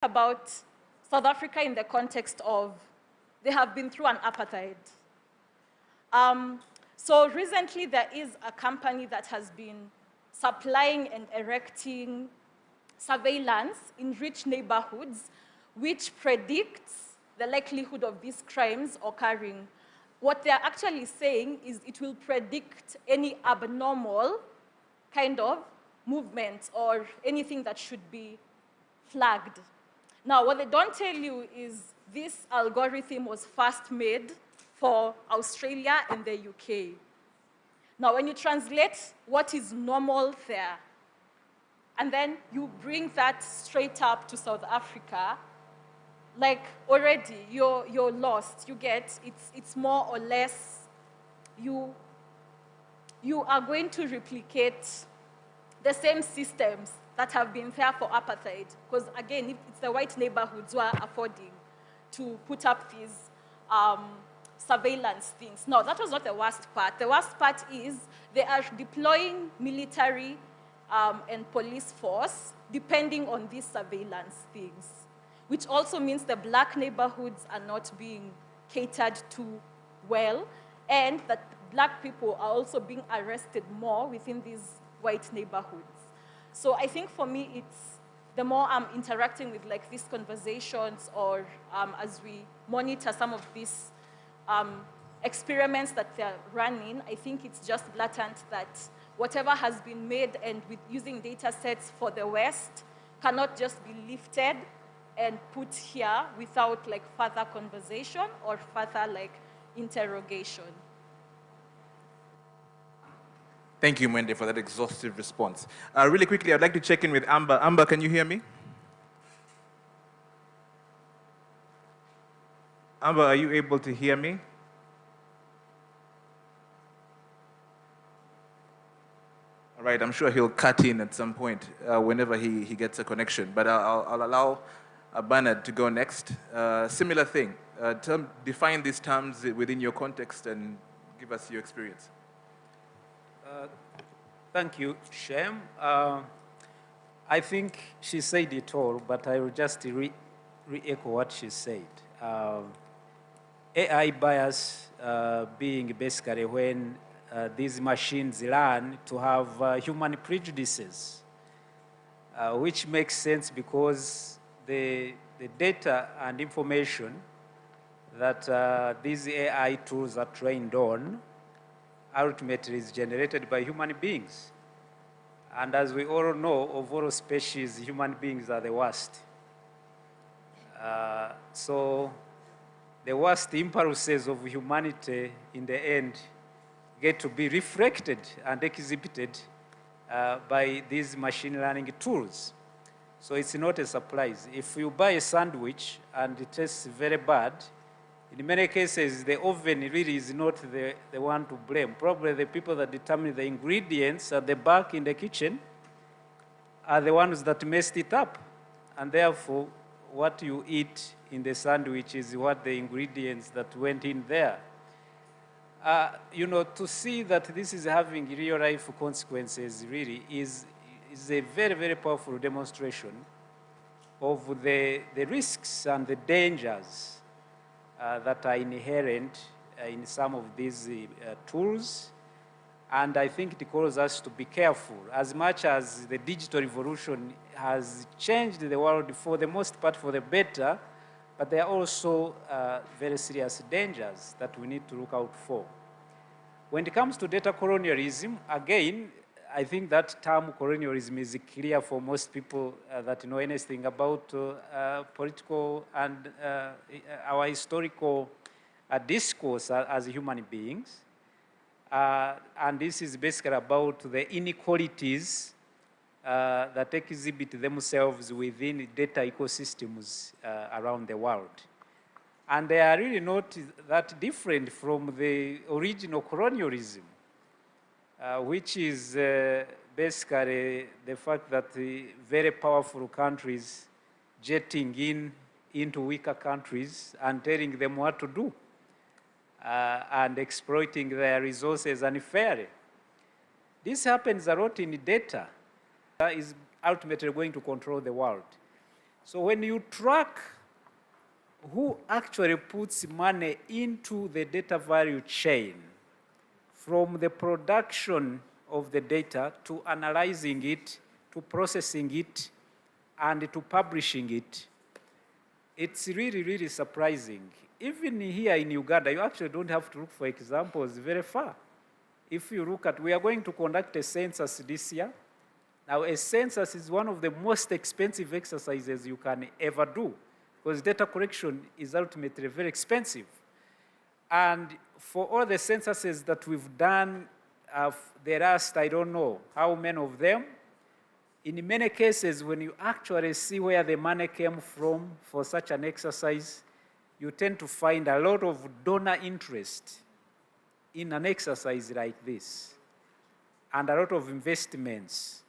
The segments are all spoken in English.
about South Africa in the context of they have been through an apartheid. So recently there is a company that has been supplying and erecting surveillance in rich neighborhoods, which predicts the likelihood of these crimes occurring. What they're actually saying is it will predict any abnormal kind of movement or anything that should be flagged. Now, what they don't tell you is this algorithm was first made for Australia and the UK. Now, when you translate what is normal there, and then you bring that straight up to South Africa, like already you're lost. You get, it's more or less, you are going to replicate the same systems that have been there for apartheid. Because again, it's the white neighborhoods who are affording to put up these surveillance things. No, that was not the worst part. The worst part is they are deploying military and police force depending on these surveillance things, which also means the black neighborhoods are not being catered to well, and that black people are also being arrested more within these white neighborhoods. So I think for me, it's the more I'm interacting with like these conversations or as we monitor some of these experiments that they're running, I think it's just blatant that whatever has been made and with using data sets for the West cannot just be lifted and put here without like further conversation or further like interrogation. Thank you, Mwende, for that exhaustive response. Really quickly, I'd like to check in with Amber. Amber, can you hear me? Amber, are you able to hear me? All right, I'm sure he'll cut in at some point whenever he gets a connection, but I'll allow Bernard to go next. Similar thing, define these terms within your context and give us your experience. Thank you, Shem. I think she said it all, but I will just re-echo what she said. AI bias being basically when these machines learn to have human prejudices, which makes sense because the data and information that these AI tools are trained on ultimately is generated by human beings. And as we all know, of all species, human beings are the worst. So the worst impulses of humanity in the end get to be reflected and exhibited by these machine learning tools. So it's not a surprise. If you buy a sandwich and it tastes very bad, in many cases, the oven really is not the one to blame. Probably the people that determine the ingredients at the back in the kitchen are the ones that messed it up. And therefore, what you eat in the sandwich is what the ingredients that went in there. You know, to see that this is having real-life consequences really is a very, very powerful demonstration of the risks and the dangers that are inherent in some of these tools. And I think it calls us to be careful. As much as the digital revolution has changed the world for the most part for the better, but there are also very serious dangers that we need to look out for. When it comes to data colonialism, again, I think that term colonialism is clear for most people that know anything about political and our historical discourse as human beings. And this is basically about the inequalities that exhibit themselves within data ecosystems around the world. And they are really not that different from the original colonialism, which is basically the fact that the very powerful countries jetting into weaker countries and telling them what to do and exploiting their resources unfairly. This happens a lot in data. Is ultimately going to control the world. So when you track who actually puts money into the data value chain, from the production of the data to analyzing it, to processing it, and to publishing it, it's really, really surprising. Even here in Uganda, you actually don't have to look for examples very far. If you look at, we are going to conduct a census this year. Now, a census is one of the most expensive exercises you can ever do, because data collection is ultimately very expensive. And for all the censuses that we've done, the last, I don't know how many of them, in many cases, when you actually see where the money came from for such an exercise, you tend to find a lot of donor interest in an exercise like this, and a lot of investments.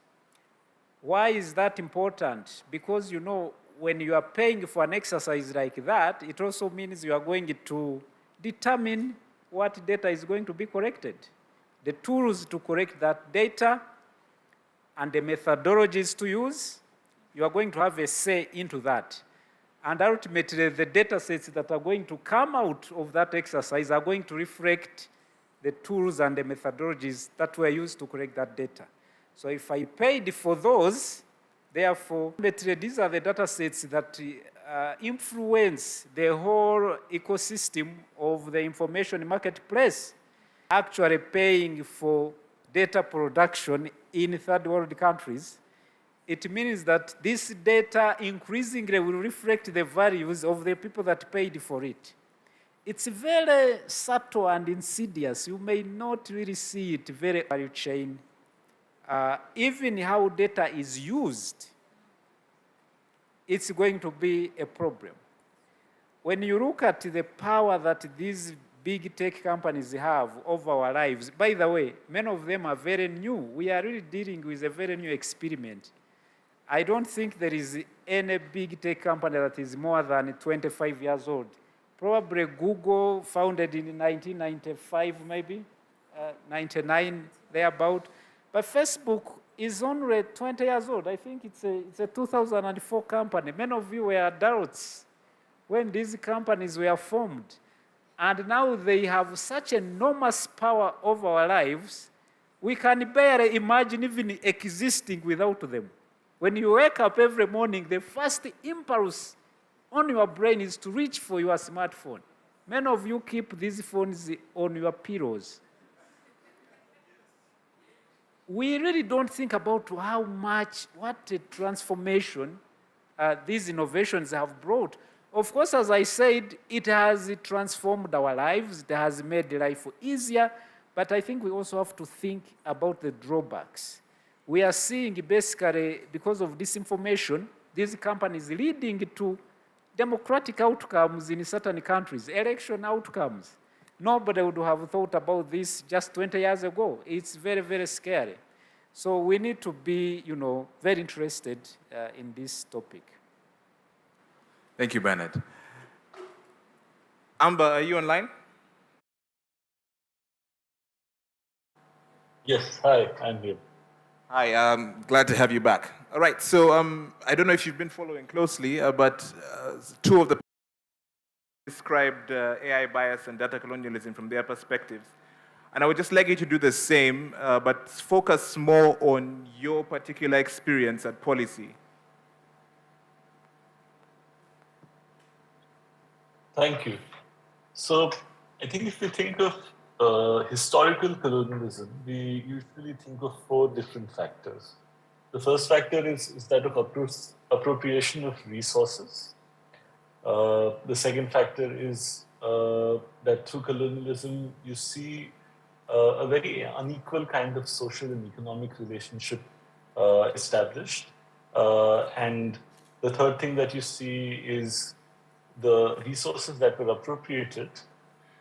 Why is that important? Because, you know, when you are paying for an exercise like that, it also means you are going to determine what data is going to be collected, the tools to collect that data, and the methodologies to use. You are going to have a say into that. And ultimately, the data sets that are going to come out of that exercise are going to reflect the tools and the methodologies that were used to collect that data. So if I paid for those, therefore, these are the data sets that influence the whole ecosystem of the information marketplace. Actually paying for data production in third world countries, it means that this data increasingly will reflect the values of the people that paid for it. It's very subtle and insidious. You may not really see it very value chain. Even how data is used, it's going to be a problem. When you look at the power that these big tech companies have over our lives, by the way, many of them are very new. We are really dealing with a very new experiment. I don't think there is any big tech company that is more than 25 years old. Probably Google, founded in 1995, maybe, 99, thereabout. But Facebook is only 20 years old. I think it's a 2004 company. Many of you were adults when these companies were formed. And now they have such enormous power over our lives, we can barely imagine even existing without them. When you wake up every morning, the first impulse on your brain is to reach for your smartphone. Many of you keep these phones on your pillows. We really don't think about what a transformation these innovations have brought. Of course, as I said, it has transformed our lives, it has made life easier, but I think we also have to think about the drawbacks. We are seeing basically, because of disinformation, these companies leading to democratic outcomes in certain countries, election outcomes. Nobody would have thought about this just 20 years ago. It's very, very scary. So we need to be, very interested in this topic. Thank you, Bernard. Amber, are you online? Yes, hi, I'm here. Hi, I'm glad to have you back. All right, so I don't know if you've been following closely, but two of the described AI bias and data colonialism from their perspectives. And I would just like you to do the same, but focus more on your particular experience at Policy. Thank you. So I think if we think of historical colonialism, we usually think of 4 different factors. The first factor is that of appropriation of resources. The second factor is that through colonialism, you see a very unequal kind of social and economic relationship established. And the third thing that you see is the resources that were appropriated.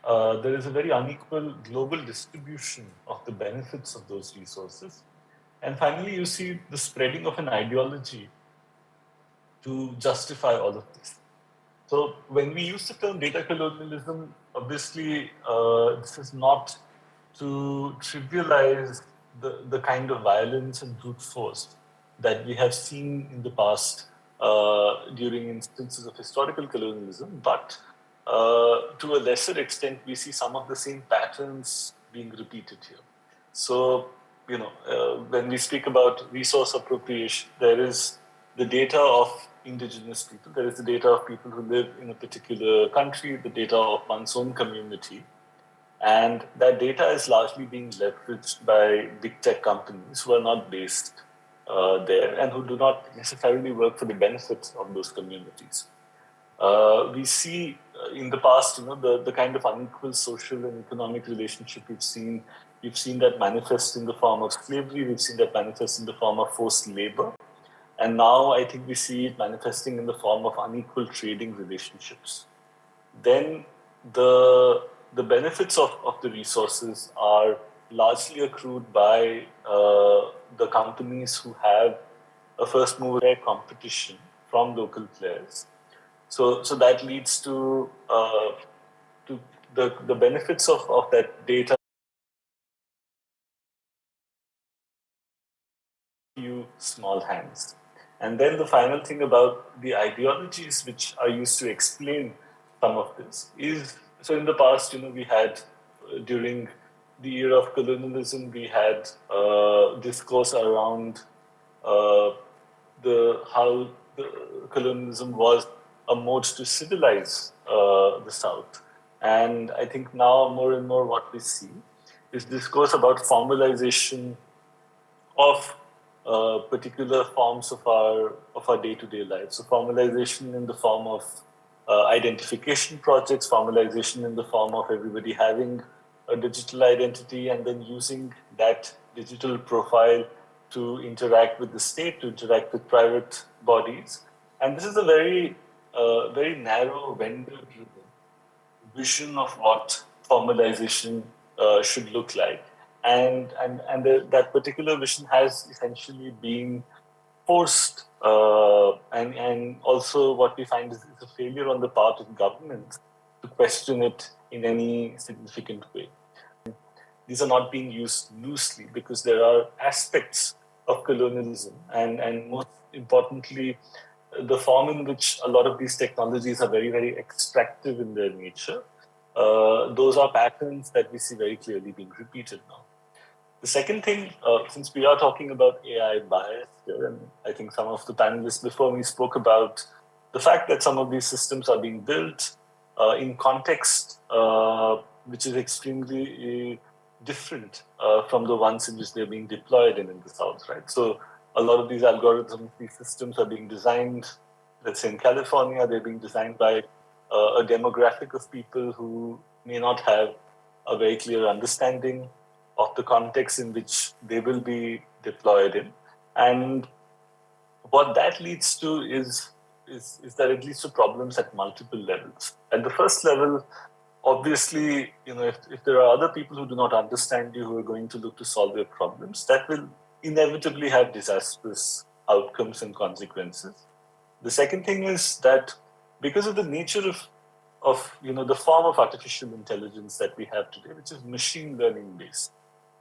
There is a very unequal global distribution of the benefits of those resources. And finally, you see the spreading of an ideology to justify all of this. So when we use the term data colonialism, obviously this is not to trivialize the kind of violence and brute force that we have seen in the past during instances of historical colonialism, but to a lesser extent, we see some of the same patterns being repeated here. So, when we speak about resource appropriation, there is the data of indigenous people, there is the data of people who live in a particular country, the data of one's own community. And that data is largely being leveraged by big tech companies who are not based there and who do not necessarily work for the benefits of those communities. We see in the past, the kind of unequal social and economic relationship we've seen. We've seen that manifest in the form of slavery. We've seen that manifest in the form of forced labor. And now I think we see it manifesting in the form of unequal trading relationships. Then the benefits of the resources are largely accrued by the companies who have a first mover competition from local players. So that leads to the benefits of that data. Few small hands. And then the final thing about the ideologies which are used to explain some of this is, so in the past, we had, during the era of colonialism, we had discourse around how the colonialism was a mode to civilize the South. And I think now more and more what we see is discourse about formalization of particular forms of our day-to-day life. So formalization in the form of identification projects, formalization in the form of everybody having a digital identity and then using that digital profile to interact with the state, to interact with private bodies. And this is a very, very narrow vendor-driven vision of what formalization should look like. And that particular vision has essentially been forced, and also what we find is a failure on the part of governments to question it in any significant way. These are not being used loosely because there are aspects of colonialism and most importantly, the form in which a lot of these technologies are very, very extractive in their nature. Those are patterns that we see very clearly being repeated now. The second thing, since we are talking about AI bias here, and I think some of the panelists before me spoke about the fact that some of these systems are being built in context which is extremely different from the ones in which they're being deployed in the South, right? So a lot of these algorithms, these systems are being designed, let's say in California, they're being designed by a demographic of people who may not have a very clear understanding of the context in which they will be deployed in. And what that leads to is that it leads to problems at multiple levels. At the first level, obviously, if there are other people who do not understand you, who are going to look to solve your problems, that will inevitably have disastrous outcomes and consequences. The second thing is that because of the nature of the form of artificial intelligence that we have today, which is machine learning based.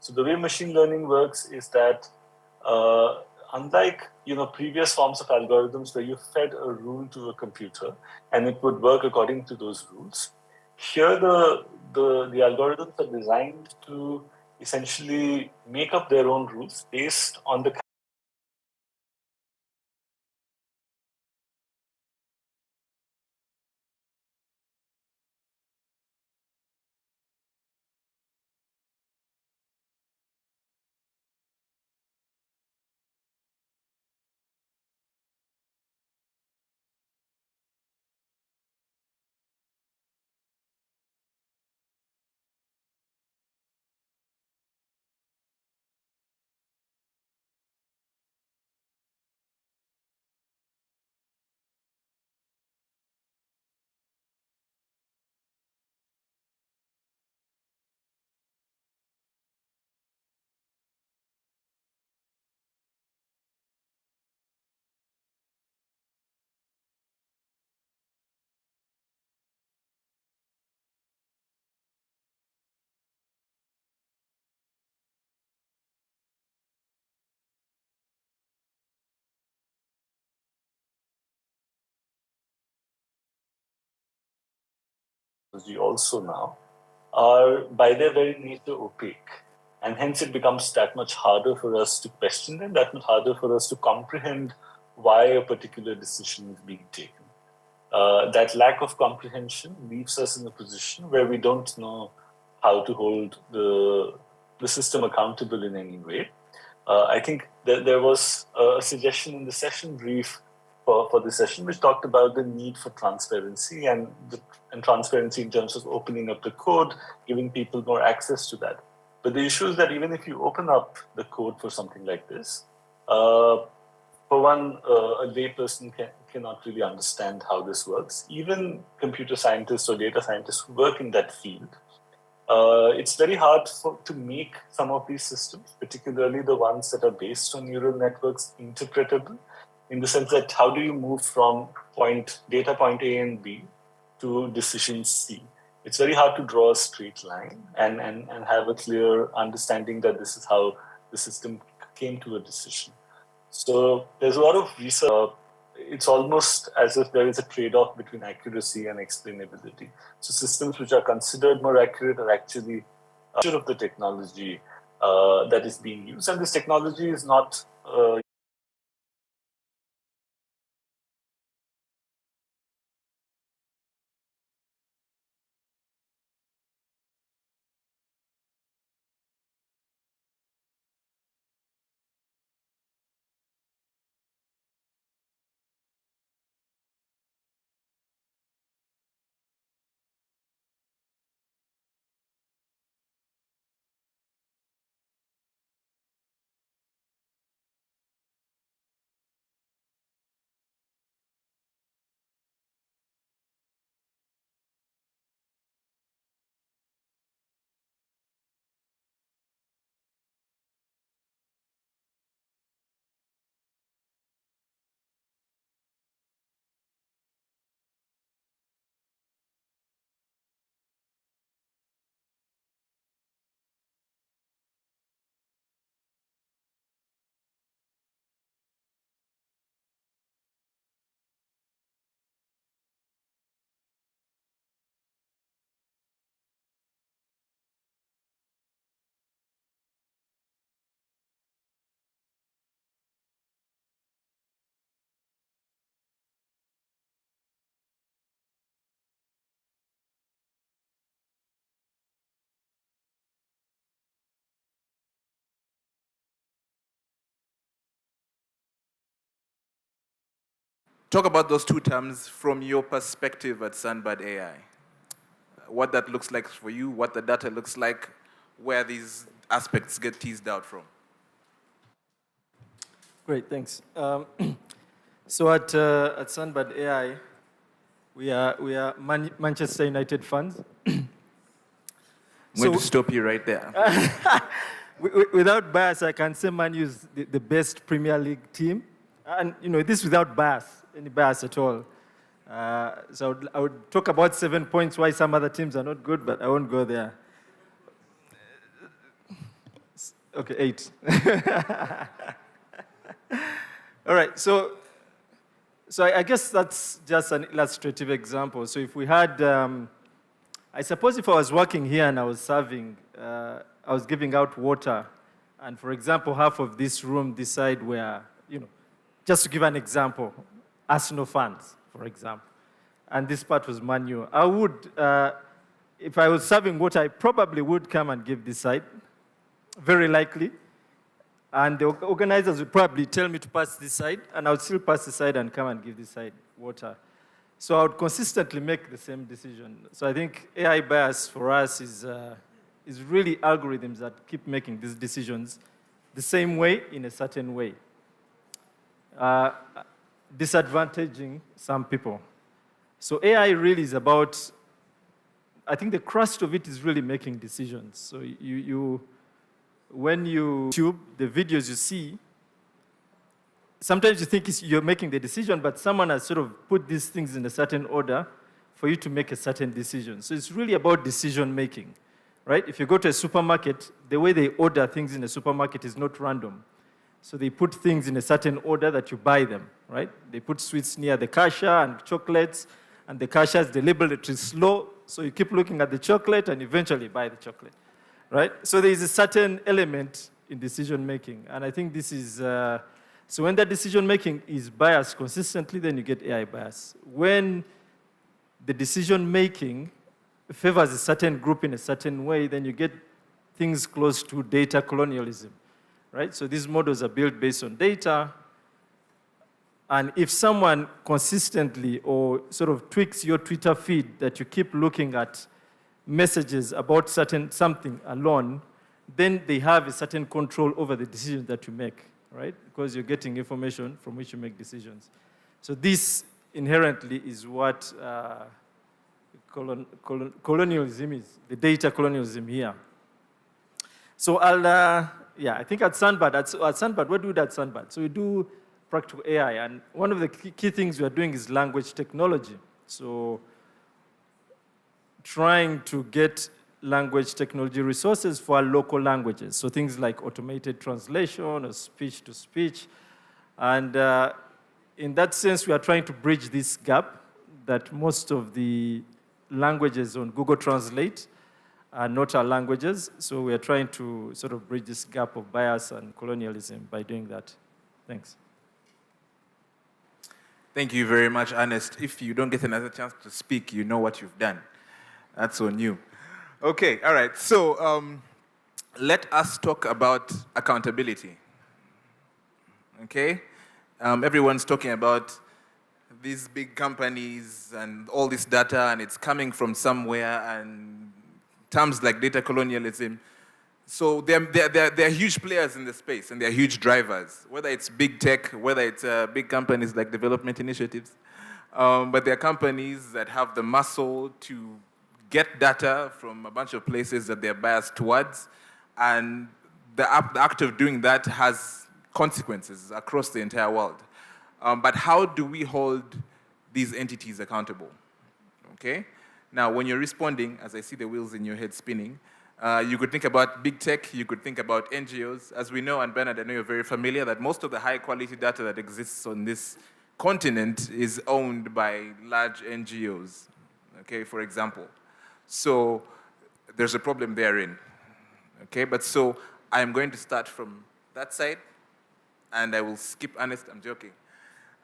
So the way machine learning works is that unlike previous forms of algorithms where you fed a rule to a computer and it would work according to those rules, here the algorithms are designed to essentially make up their own rules based on the technology also now, are by their very nature opaque. And hence it becomes that much harder for us to question them, that much harder for us to comprehend why a particular decision is being taken. That lack of comprehension leaves us in a position where we don't know how to hold the system accountable in any way. I think that there was a suggestion in the session brief for this session which talked about the need for transparency and transparency in terms of opening up the code, giving people more access to that. But the issue is that even if you open up the code for something like this, for one, a layperson cannot really understand how this works. Even computer scientists or data scientists who work in that field, it's very hard to make some of these systems, particularly the ones that are based on neural networks, interpretable, in the sense that how do you move from data point A and B to decision C? It's very hard to draw a straight line and have a clear understanding that this is how the system came to a decision. So there's a lot of research. It's almost as if there is a trade-off between accuracy and explainability. So systems which are considered more accurate are actually of the technology that is being used. And this technology is not Talk about those two terms from your perspective at Sunbird AI. What that looks like for you, what the data looks like, where these aspects get teased out from. Great, thanks. So at Sunbird AI, we are Manchester United fans. I'm going to stop you right there. Without bias, I can say Man U is the best Premier League team. And this without bias, any bias at all. So I would talk about 7 points why some other teams are not good, but I won't go there. Okay, 8. All right, so I guess that's just an illustrative example. So if we had, I suppose if I was working here and I was serving, I was giving out water, and for example, half of this room this side were, just to give an example, Arsenal fans, for example, and this part was Man U. I would, if I was serving water, I probably would come and give this side, very likely. And the organizers would probably tell me to pass this side, and I would still pass this side and come and give this side water. So I would consistently make the same decision. So I think AI bias for us is really algorithms that keep making these decisions the same way in a certain way, disadvantaging some people. So AI really is about, I think the crust of it is really making decisions. So when you YouTube, the videos you see, sometimes you think you're making the decision, but someone has sort of put these things in a certain order for you to make a certain decision. So it's really about decision making, right? If you go to a supermarket, the way they order things in a supermarket is not random. So they put things in a certain order that you buy them, right? They put sweets near the cashier and chocolates, and the cashiers deliberately So you keep looking at the chocolate and eventually buy the chocolate, right? So there is a certain element in decision making. And I think this is, so when that decision making is biased consistently, then you get AI bias. When the decision making favors a certain group in a certain way, then you get things close to data colonialism, right? So these models are built based on data. And if someone consistently or sort of tweaks your Twitter feed that you keep looking at messages about something alone, then they have a certain control over the decisions that you make, right? Because you're getting information from which you make decisions. So this inherently is what colonialism is, the data colonialism here. So I think at Sandbad, what do we do at Sandbad? So we do practical AI, and one of the key things we are doing is language technology. So trying to get language technology resources for our local languages. So things like automated translation or speech-to-speech. And in that sense, we are trying to bridge this gap that most of the languages on Google Translate are not our languages. So we are trying to sort of bridge this gap of bias and colonialism by doing that. Thanks. Thank you very much, Ernest. If you don't get another chance to speak, you know what you've done. That's on you. Okay, all right. So let us talk about accountability. Okay? Everyone's talking about these big companies and all this data, and it's coming from somewhere, and terms like data colonialism. So they're huge players in the space, and they're huge drivers, whether it's big tech, whether it's big companies like development initiatives. But they're companies that have the muscle to get data from a bunch of places that they're biased towards, and the act of doing that has consequences across the entire world. But how do we hold these entities accountable? Okay? Now, when you're responding, as I see the wheels in your head spinning, you could think about big tech, you could think about NGOs. As we know, and Bernard, I know you're very familiar, that most of the high-quality data that exists on this continent is owned by large NGOs, okay, for example. So there's a problem therein, okay? But so I'm going to start from that side, and I will skip Ernest, I'm joking.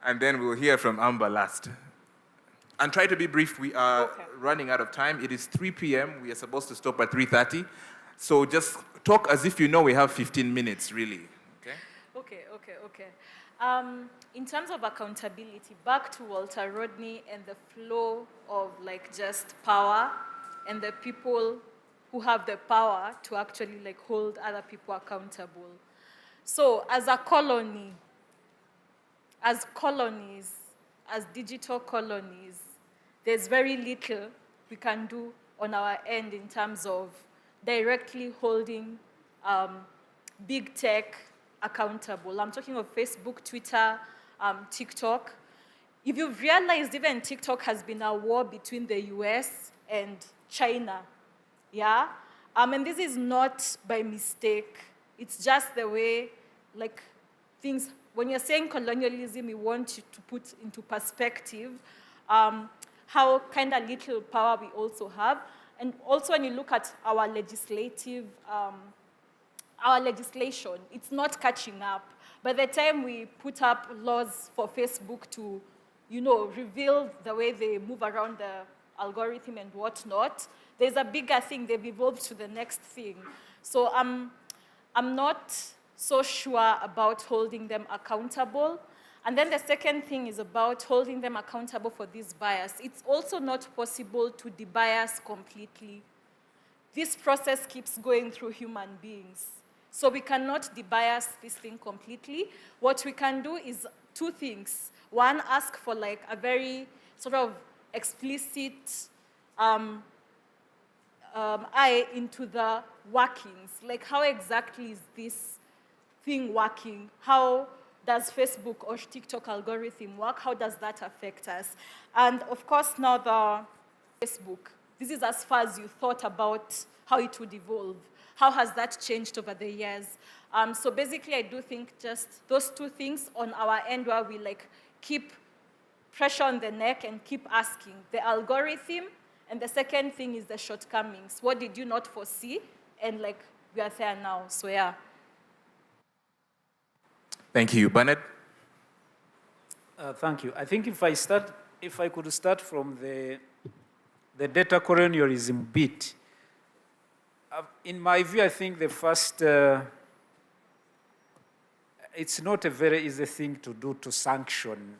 And then we'll hear from Amber last. And try to be brief, we are running out of time. It is 3 p.m., we are supposed to stop at 3:30. So just talk as if you know we have 15 minutes, really, okay? Okay. In terms of accountability, back to Walter Rodney and the flow of like just power and the people who have the power to actually like hold other people accountable. So as a colony, as colonies, as digital colonies, there's very little we can do on our end in terms of directly holding big tech accountable. I'm talking of Facebook, Twitter, TikTok. If you've realized, even TikTok has been a war between the US and China, yeah? And this is not by mistake. It's just the way, like, things, when you're saying colonialism, we want you to put into perspective how kind of little power we also have. And also when you look at our legislation, it's not catching up. By the time we put up laws for Facebook to, you know, reveal the way they move around the algorithm and whatnot, there's a bigger thing. They've evolved to the next thing. So I'm not so sure about holding them accountable. And then the second thing is about holding them accountable for this bias. It's also not possible to debias completely. This process keeps going through human beings. So we cannot debias this thing completely. What we can do is two things. One, ask for like a very sort of explicit eye into the workings. Like, how exactly is this thing working? How does Facebook or TikTok algorithm work? How does that affect us? And of course, now the Facebook, this is as far as you thought about how it would evolve. How has that changed over the years? So basically, I do think just those two things on our end where we like keep pressure on the neck and keep asking the algorithm And the second thing is the shortcomings. What did you not foresee? And like, we are there now, so yeah. Thank you. Bernard? Thank you. I think if I could start from the data colonialism bit, in my view, I think the first, it's not a very easy thing to do to sanction.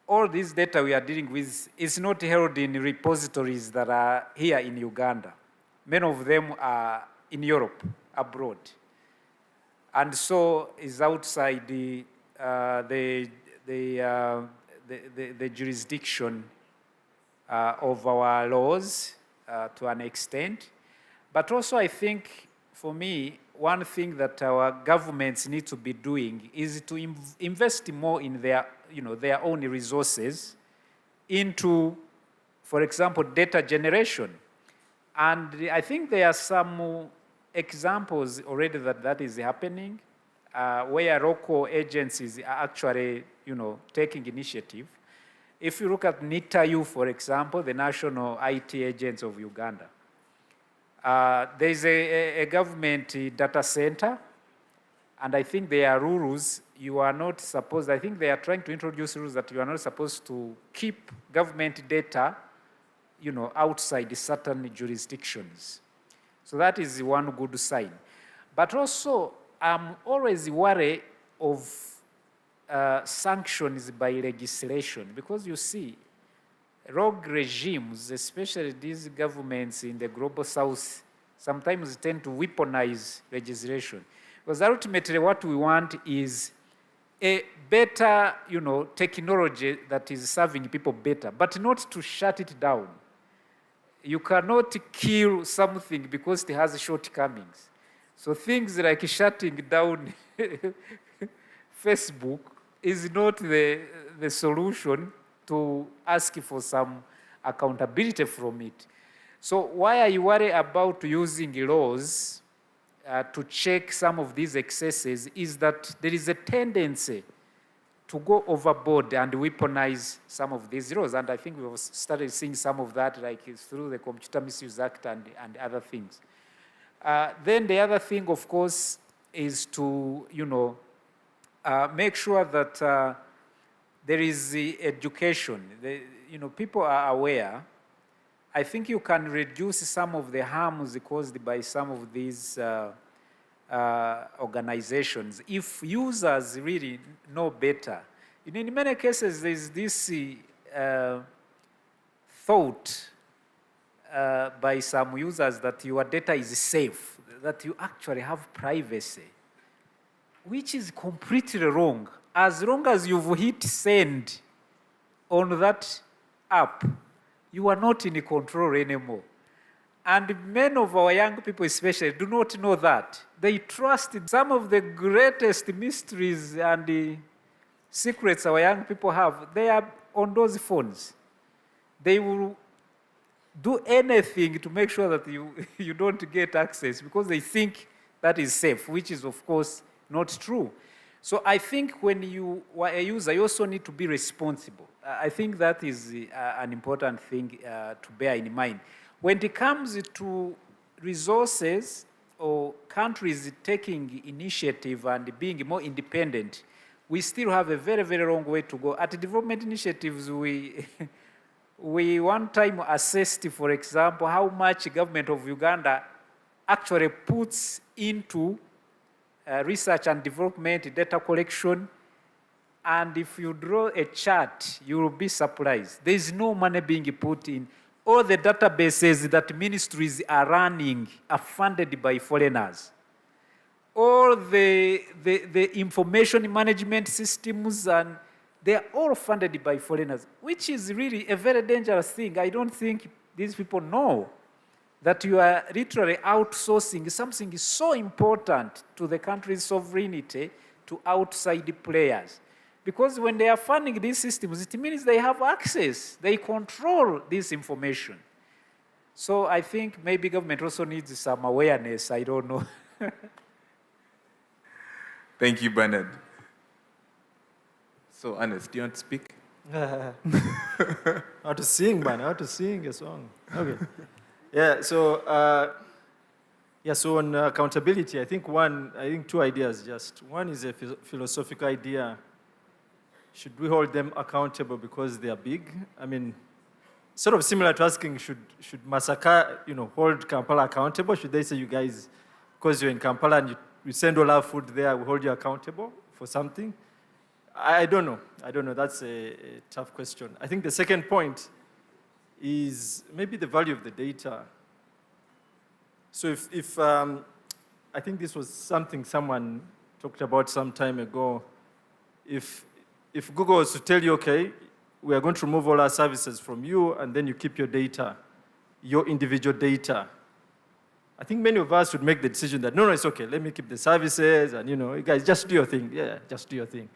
All this data we are dealing with is not held in repositories that are here in Uganda. Many of them are in Europe, abroad. And so is outside the jurisdiction of our laws to an extent. But also I think, for me, one thing that our governments need to be doing is to invest more in their own resources into, for example, data generation. And I think there are some examples already that is happening, where local agencies are actually, taking initiative. If you look at NITAU, for example, the National IT Agents of Uganda, there's a government data center, and I think there are rules you are not supposed, I think they are trying to introduce rules that you are not supposed to keep government data, outside certain jurisdictions. So that is one good sign. But also, I'm always worried of sanctions by legislation, because you see, rogue regimes, especially these governments in the global south, sometimes tend to weaponize legislation. Because ultimately what we want is a better, technology that is serving people better, but not to shut it down. You cannot kill something because it has shortcomings. So things like shutting down Facebook is not the solution to ask for some accountability from it. So why are you worried about using laws to check some of these excesses is that there is a tendency to go overboard and weaponize some of these laws. And I think we've started seeing some of that, like through the Computer Misuse Act and other things. Then the other thing, of course, is to, make sure that there is the education. People are aware. I think you can reduce some of the harms caused by some of these organizations if users really know better. In many cases, there's this thought by some users that your data is safe, that you actually have privacy, which is completely wrong. As long as you've hit send on that app, you are not in control anymore. And many of our young people especially do not know that. They trust some of the greatest mysteries and the secrets our young people have. They are on those phones. They will do anything to make sure that you don't get access because they think that is safe, which is, of course, not true. So I think when you are a user, you also need to be responsible. I think that is an important thing to bear in mind. When it comes to resources or countries taking initiative and being more independent, we still have a very, very long way to go. At development initiatives, we one time assessed, for example, how much government of Uganda actually puts into research and development, data collection, and if you draw a chart, you will be surprised. There is no money being put in. All the databases that ministries are running are funded by foreigners. All the information management systems, and they are all funded by foreigners, which is really a very dangerous thing. I don't think these people know that you are literally outsourcing something so important to the country's sovereignty to outside players. Because when they are funding these systems, it means they have access. They control this information. So I think maybe government also needs some awareness. I don't know. Thank you, Bernard. So, Ernest, do you want to speak? How to sing, man? How to sing a song? Okay. Yeah. So, so on accountability, I think two ideas. Just one is a philosophical idea. Should we hold them accountable because they are big? I mean, sort of similar to asking, should Masaka, hold Kampala accountable? Should they say, you guys, because you're in Kampala and you send all our food there, we hold you accountable for something? I don't know. That's a tough question. I think the second point is maybe the value of the data. So if I think this was something someone talked about some time ago. If Google was to tell you, okay, we are going to remove all our services from you, and then you keep your data, your individual data, I think many of us would make the decision that, no, it's okay, let me keep the services, and you guys, just do your thing. Yeah, just do your thing.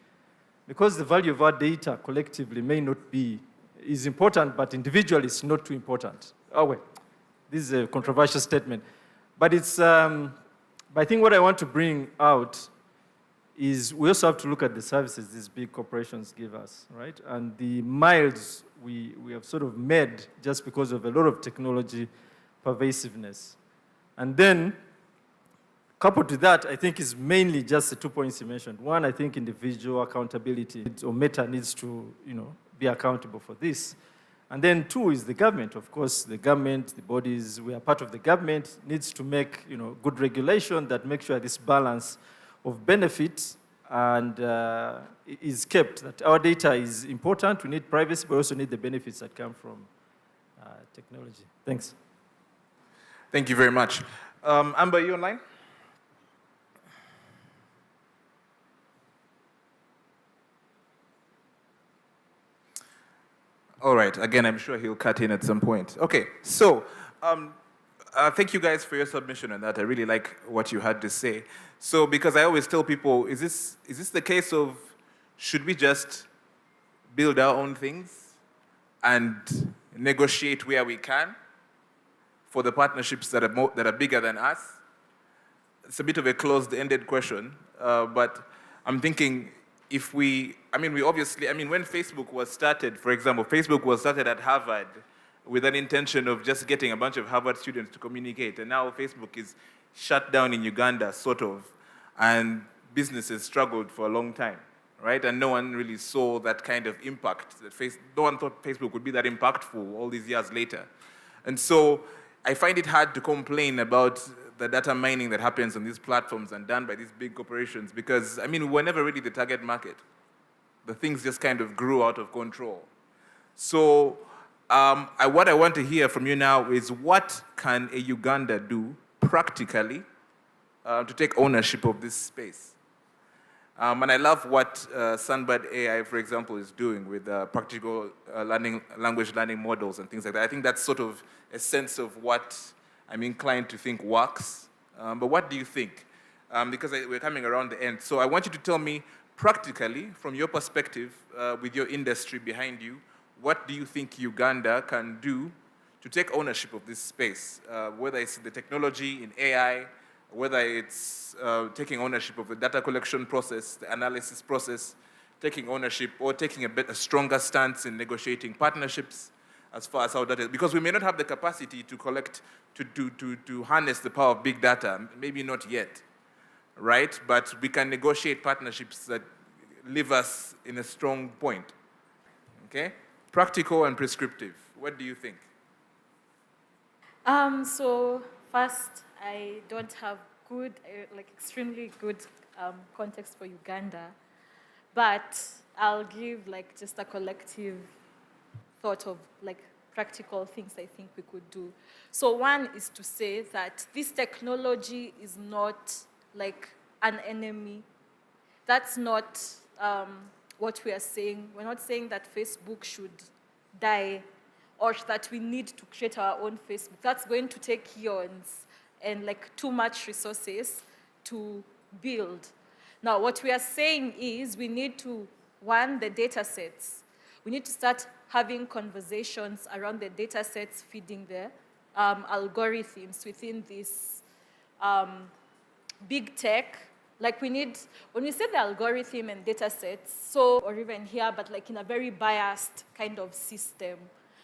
Because the value of our data collectively may not be, is important, but individually it's not too important. Oh, wait, this is a controversial statement. But but I think what I want to bring out is we also have to look at the services these big corporations give us, right? And the miles we have sort of made just because of a lot of technology pervasiveness. And then, coupled to that, I think is mainly just the 2 points you mentioned. One, I think individual accountability, or Meta needs to, be accountable for this. And then two is the government. Of course, the government, the bodies, we are part of the government, needs to make, good regulation that makes sure this balance of benefit and is kept, that our data is important, we need privacy, but we also need the benefits that come from technology. Thanks. Thank you very much. Amber, you online? All right, again, I'm sure he'll cut in at some point. Okay, so thank you guys for your submission on that. I really like what you had to say. So, because I always tell people, is this the case of, should we just build our own things and negotiate where we can for the partnerships that are bigger than us? It's a bit of a closed-ended question, but I'm thinking, when Facebook was started, for example, Facebook was started at Harvard with an intention of just getting a bunch of Harvard students to communicate, and now Facebook is shut down in Uganda, sort of, and businesses struggled for a long time, right? And no one really saw that kind of impact. No one thought Facebook would be that impactful all these years later. And so I find it hard to complain about the data mining that happens on these platforms and done by these big corporations because, we were never really the target market. The things just kind of grew out of control. So what I want to hear from you now is what can a Uganda do practically to take ownership of this space? And I love what Sunbird AI, for example, is doing with practical language learning models and things like that. I think that's sort of a sense of what I'm inclined to think works. But what do you think? Because we're coming around the end. So I want you to tell me practically, from your perspective, with your industry behind you, what do you think Uganda can do to take ownership of this space? Whether it's the technology in AI, whether it's taking ownership of the data collection process, the analysis process, taking ownership or taking a stronger stance in negotiating partnerships as far as our data, because we may not have the capacity to collect, to harness the power of big data, maybe not yet, right? But we can negotiate partnerships that leave us in a strong point, okay? Practical and prescriptive, what do you think? So first, I don't have good, extremely good context for Uganda, but I'll give just a collective thought of practical things I think we could do. So one is to say that this technology is not an enemy. That's not what we are saying. We're not saying that Facebook should die or that we need to create our own Facebook. That's going to take years and too much resources to build. Now, what we are saying is we need to, one, the data sets. We need to start having conversations around the data sets feeding the algorithms within this big tech, Like we need, when we say the algorithm and data sets, so, or even here, but like in a very biased kind of system.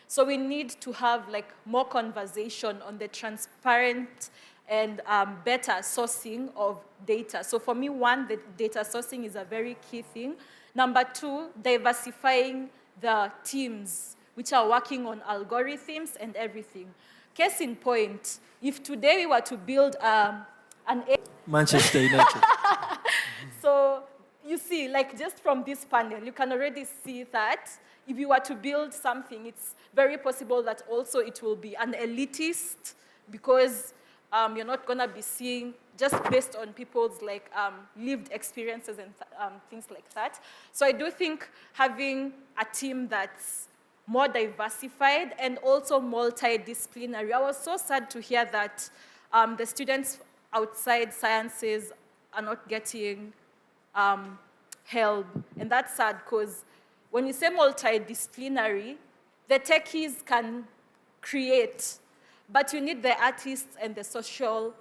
So we need to have like more conversation on the transparent and better sourcing of data. So for me, one, the data sourcing is a very key thing. Number two, diversifying the teams which are working on algorithms and everything. Case in point, if today we were to build an Manchester United. So you see, like just from this panel, you can already see that if you were to build something, it's very possible that also it will be an elitist because you're not going to be seeing just based on people's like lived experiences and things like that. So I do think having a team that's more diversified and also multidisciplinary. I was so sad to hear that the students outside sciences are not getting help. And that's sad because when you say multidisciplinary, the techies can create, but you need the artists and the social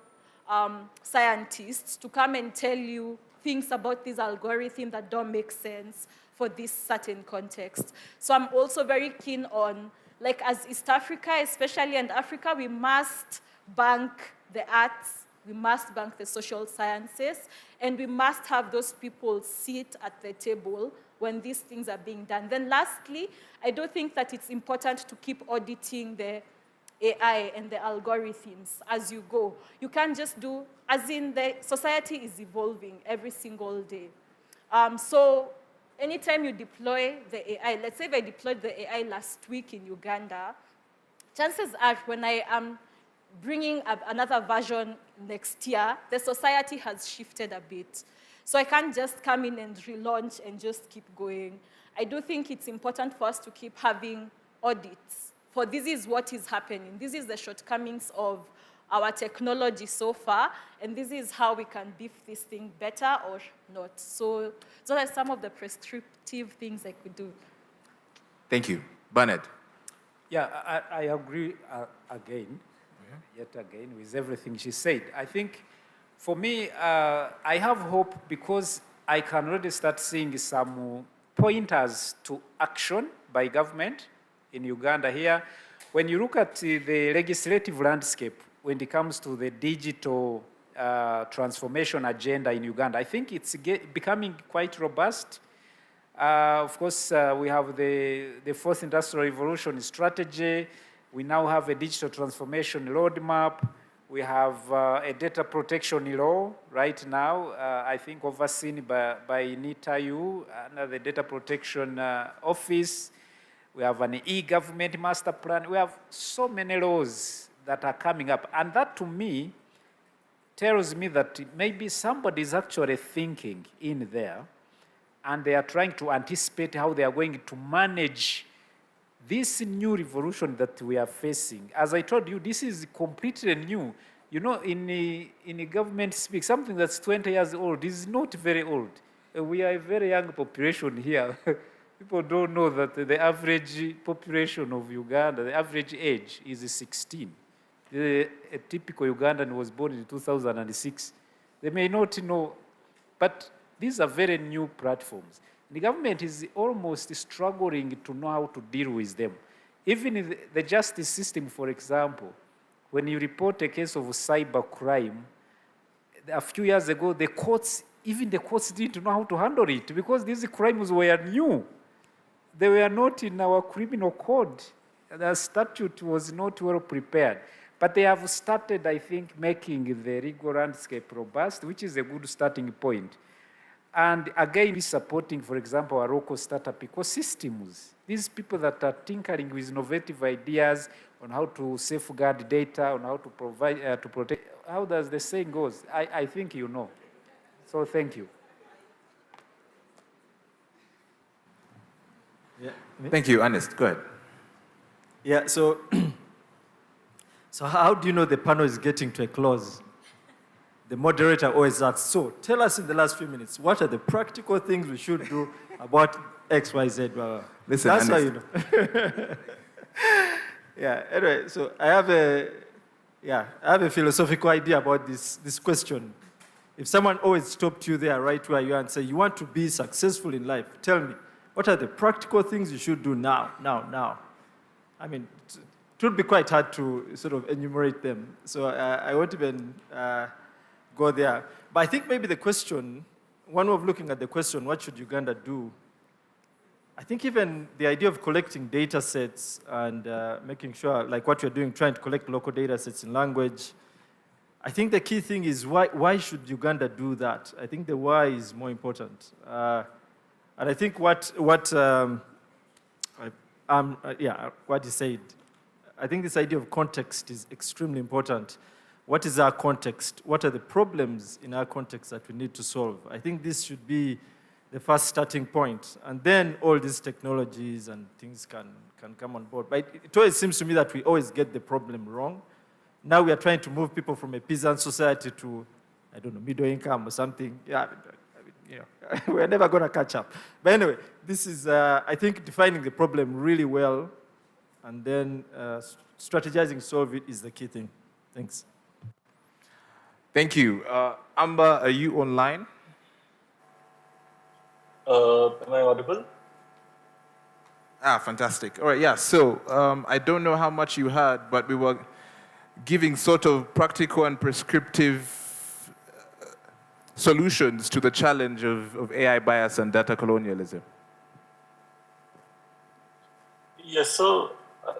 scientists to come and tell you things about this algorithm that don't make sense for this certain context. So I'm also very keen on, like as East Africa especially and Africa, we must bank the arts, we must bank the social sciences, and we must have those people sit at the table when these things are being done. Then lastly, I do think that it's important to keep auditing the AI and the algorithms as you go. You can't just do, as in the society is evolving every single day. So anytime you deploy the AI, let's say if I deployed the AI last week in Uganda, chances are when I am bringing up another version next year, the society has shifted a bit. So I can't just come in and relaunch and just keep going. I do think it's important for us to keep having audits. For this is what is happening. This is the shortcomings of our technology so far, and this is how we can beef this thing better or not. So those are some of the prescriptive things I could do. Thank you. Bernard. Yeah, I agree again, yet again, with everything she said. I think, for me, I have hope because I can already start seeing some pointers to action by government in Uganda here. When you look at the legislative landscape, when it comes to the digital transformation agenda in Uganda, I think it's becoming quite robust. Of course, we have the fourth industrial revolution strategy. We now have a digital transformation roadmap. We have a data protection law right now, I think overseen by NITAU, under the data protection office. We have an e-government master plan. We have so many laws that are coming up. And that, to me, tells me that maybe somebody is actually thinking in there, and they are trying to anticipate how they are going to manage this new revolution that we are facing. As I told you, this is completely new. You know, in the government speak, something that's 20 years old is not very old. We are a very young population here. People don't know that the average population of Uganda, the average age is 16. A typical Ugandan was born in 2006. They may not know, but these are very new platforms. The government is almost struggling to know how to deal with them. Even in the justice system, for example, when you report a case of cyber crime, a few years ago, the courts didn't know how to handle it because these crimes were new. They were not in our criminal code. The statute was not well prepared. But they have started, I think, making the legal landscape robust, which is a good starting point. And again, be supporting, for example, our local startup ecosystems. These people that are tinkering with innovative ideas on how to safeguard data, on how to provide, to protect. How does the saying goes? I think you know. So thank you. Yeah. Thank you, Ernest. Go ahead. Yeah, so, so how do you know the panel is getting to a close? The moderator always asks, so tell us in the last few minutes, what are the practical things we should do about X, Y, Z? Listen, that's Ernest. how you know. Yeah, anyway, so I have a philosophical idea about this question. If someone always stopped you there right where you are and say, you want to be successful in life, tell me, what are the practical things you should do now? I mean, it would be quite hard to sort of enumerate them. So I won't even go there. But I think maybe the question, one way of looking at the question, what should Uganda do? I think even the idea of collecting data sets and making sure, like what we're doing, trying to collect local data sets in language, I think the key thing is why should Uganda do that? I think the why is more important. And I think what he said, I think this idea of context is extremely important. What is our context? What are the problems in our context that we need to solve? I think this should be the first starting point. And then all these technologies and things can come on board. But it always seems to me that we always get the problem wrong. Now we are trying to move people from a peasant society to, I don't know, middle income or something. Yeah, we're never going to catch up. But anyway, this is, I think, defining the problem really well and then strategizing, solve it is the key thing. Thanks. Thank you. Amber, are you online? Am I audible? Ah, fantastic. All right, yeah. So I don't know how much you heard, but we were giving sort of practical and prescriptive solutions to the challenge of AI bias and data colonialism. Yes, so,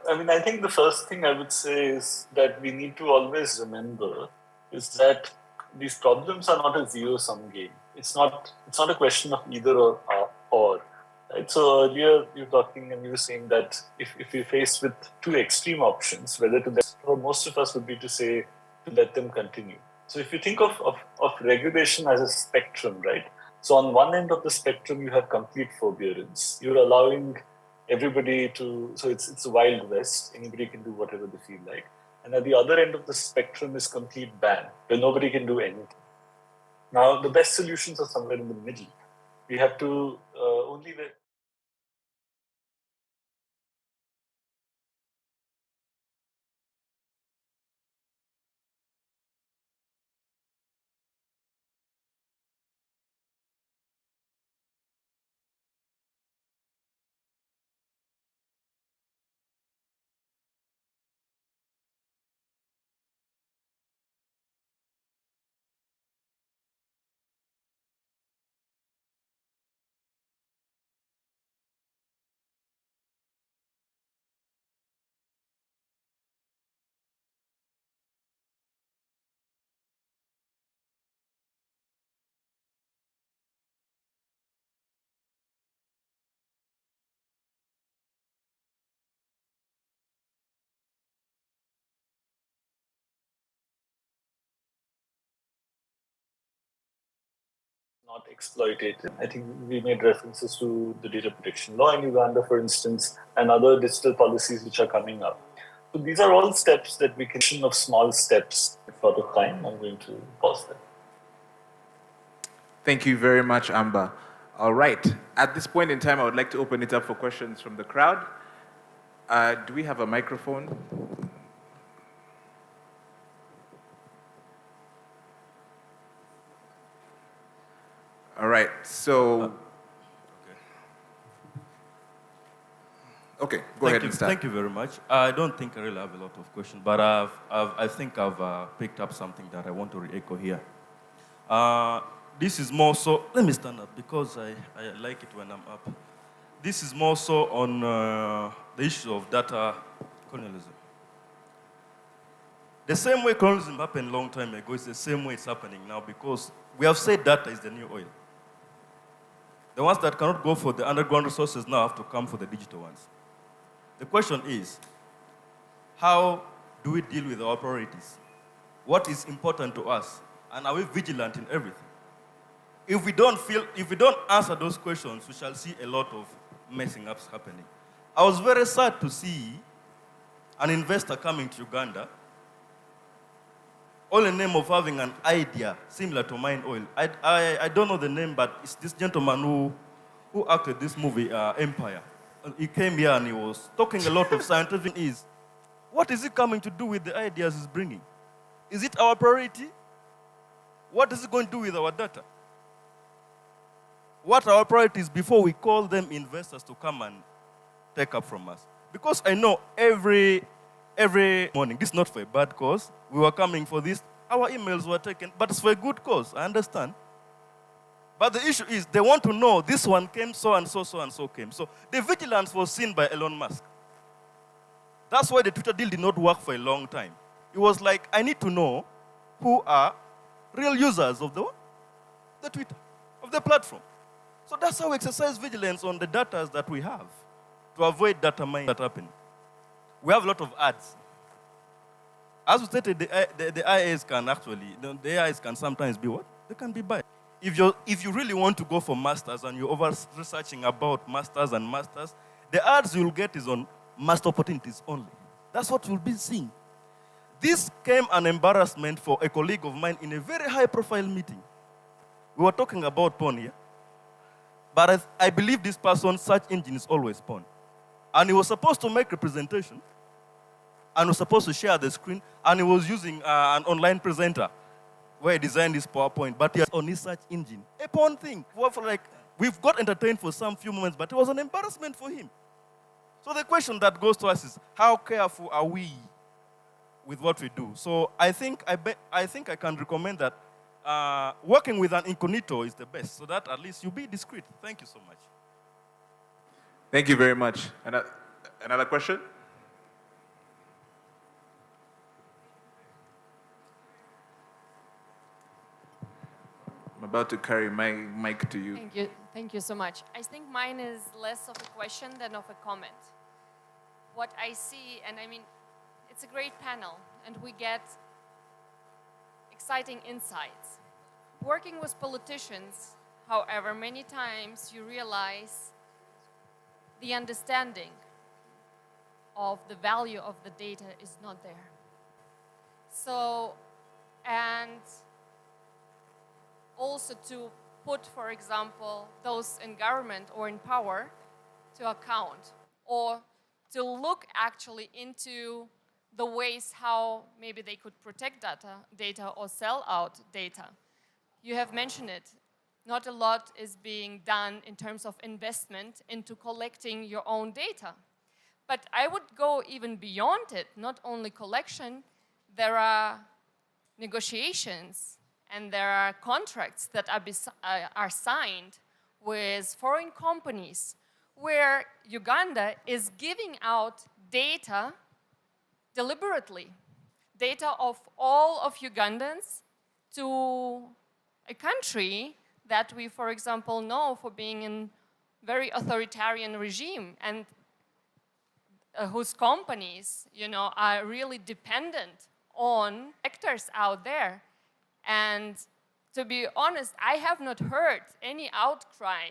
I think the first thing I would say is that we need to always remember is that these problems are not a zero-sum game. It's not a question of either or. Right? So earlier you were talking and you were saying that if you're faced with two extreme options, whether to for most of us would be to say to let them continue. So if you think of regulation as a spectrum, right? So on one end of the spectrum you have complete forbearance. You're allowing everybody to, so it's a wild west. Anybody can do whatever they feel like. And at the other end of the spectrum is complete ban, where nobody can do anything. Now, the best solutions are somewhere in the middle. We have to only the not exploitative. I think we made references to the data protection law in Uganda, for instance, and other digital policies which are coming up. So these are all steps that we can, of small steps. For the time, I'm going to pause there. Thank you very much, Amber. All right. At this point in time, I would like to open it up for questions from the crowd. Do we have a microphone? All right, so... Okay, go ahead and start. Thank you very much. I don't think I really have a lot of questions, but I think I've picked up something that I want to re-echo here. This is more so... Let me stand up because I like it when I'm up. This is more so on the issue of data colonialism. The same way colonialism happened a long time ago is the same way it's happening now because we have said data is the new oil. The ones that cannot go for the underground resources now have to come for the digital ones. The question is, how do we deal with our priorities? What is important to us? And are we vigilant in everything? If we don't answer those questions, we shall see a lot of messing ups happening. I was very sad to see an investor coming to Uganda, all in the name of having an idea similar to mine oil. I don't know the name, but it's this gentleman who acted this movie, Empire. He came here and he was talking a lot of scientific is. What is it coming to do with the ideas he's bringing? Is it our priority? what is it going to do with our data? What are our priorities before we call them investors to come and take up from us? Because I know every morning, this is not for a bad cause, we were coming for this, our emails were taken, but it's for a good cause, I understand. But the issue is they want to know this one came, so and so came. So the vigilance was seen by Elon Musk. That's why the Twitter deal did not work for a long time. It was like, I need to know who are real users of the Twitter, of the platform. So that's how we exercise vigilance on the data that we have to avoid data mining that happen. We have a lot of ads. As we stated, the AIs can actually, the AIs can sometimes be what? They can be biased. If you really want to go for masters and you're over-researching about masters and masters, the ads you'll get is on master opportunities only. That's what we'll be seeing. This came an embarrassment for a colleague of mine in a very high-profile meeting. We were talking about porn here. But I believe this person's search engine is always porn. And he was supposed to make a presentation, and was supposed to share the screen, and he was using an online presenter where he designed his PowerPoint, but he has on his search engine a porn thing. We've got entertained for some few moments, but it was an embarrassment for him. So the question that goes to us is, how careful are we with what we do? So I think I can recommend that working with an incognito is the best, so that at least you be discreet. Thank you so much. Thank you very much. Another question? I'm about to carry my mic to you. Thank you so much. I think mine is less of a question than of a comment. What I see, and I mean, it's a great panel, and we get exciting insights. Working with politicians, however, many times you realize the understanding of the value of the data is not there. So, and also to put, for example, those in government or in power to account, or to look actually into the ways how maybe they could protect data or sell out data. You have mentioned it. Not a lot is being done in terms of investment into collecting your own data. But I would go even beyond it, not only collection, there are negotiations and there are contracts that are signed with foreign companies where Uganda is giving out data deliberately, data of all of Ugandans to a country that we, for example, know for being in very authoritarian regime and whose companies, are really dependent on actors out there. And to be honest, I have not heard any outcry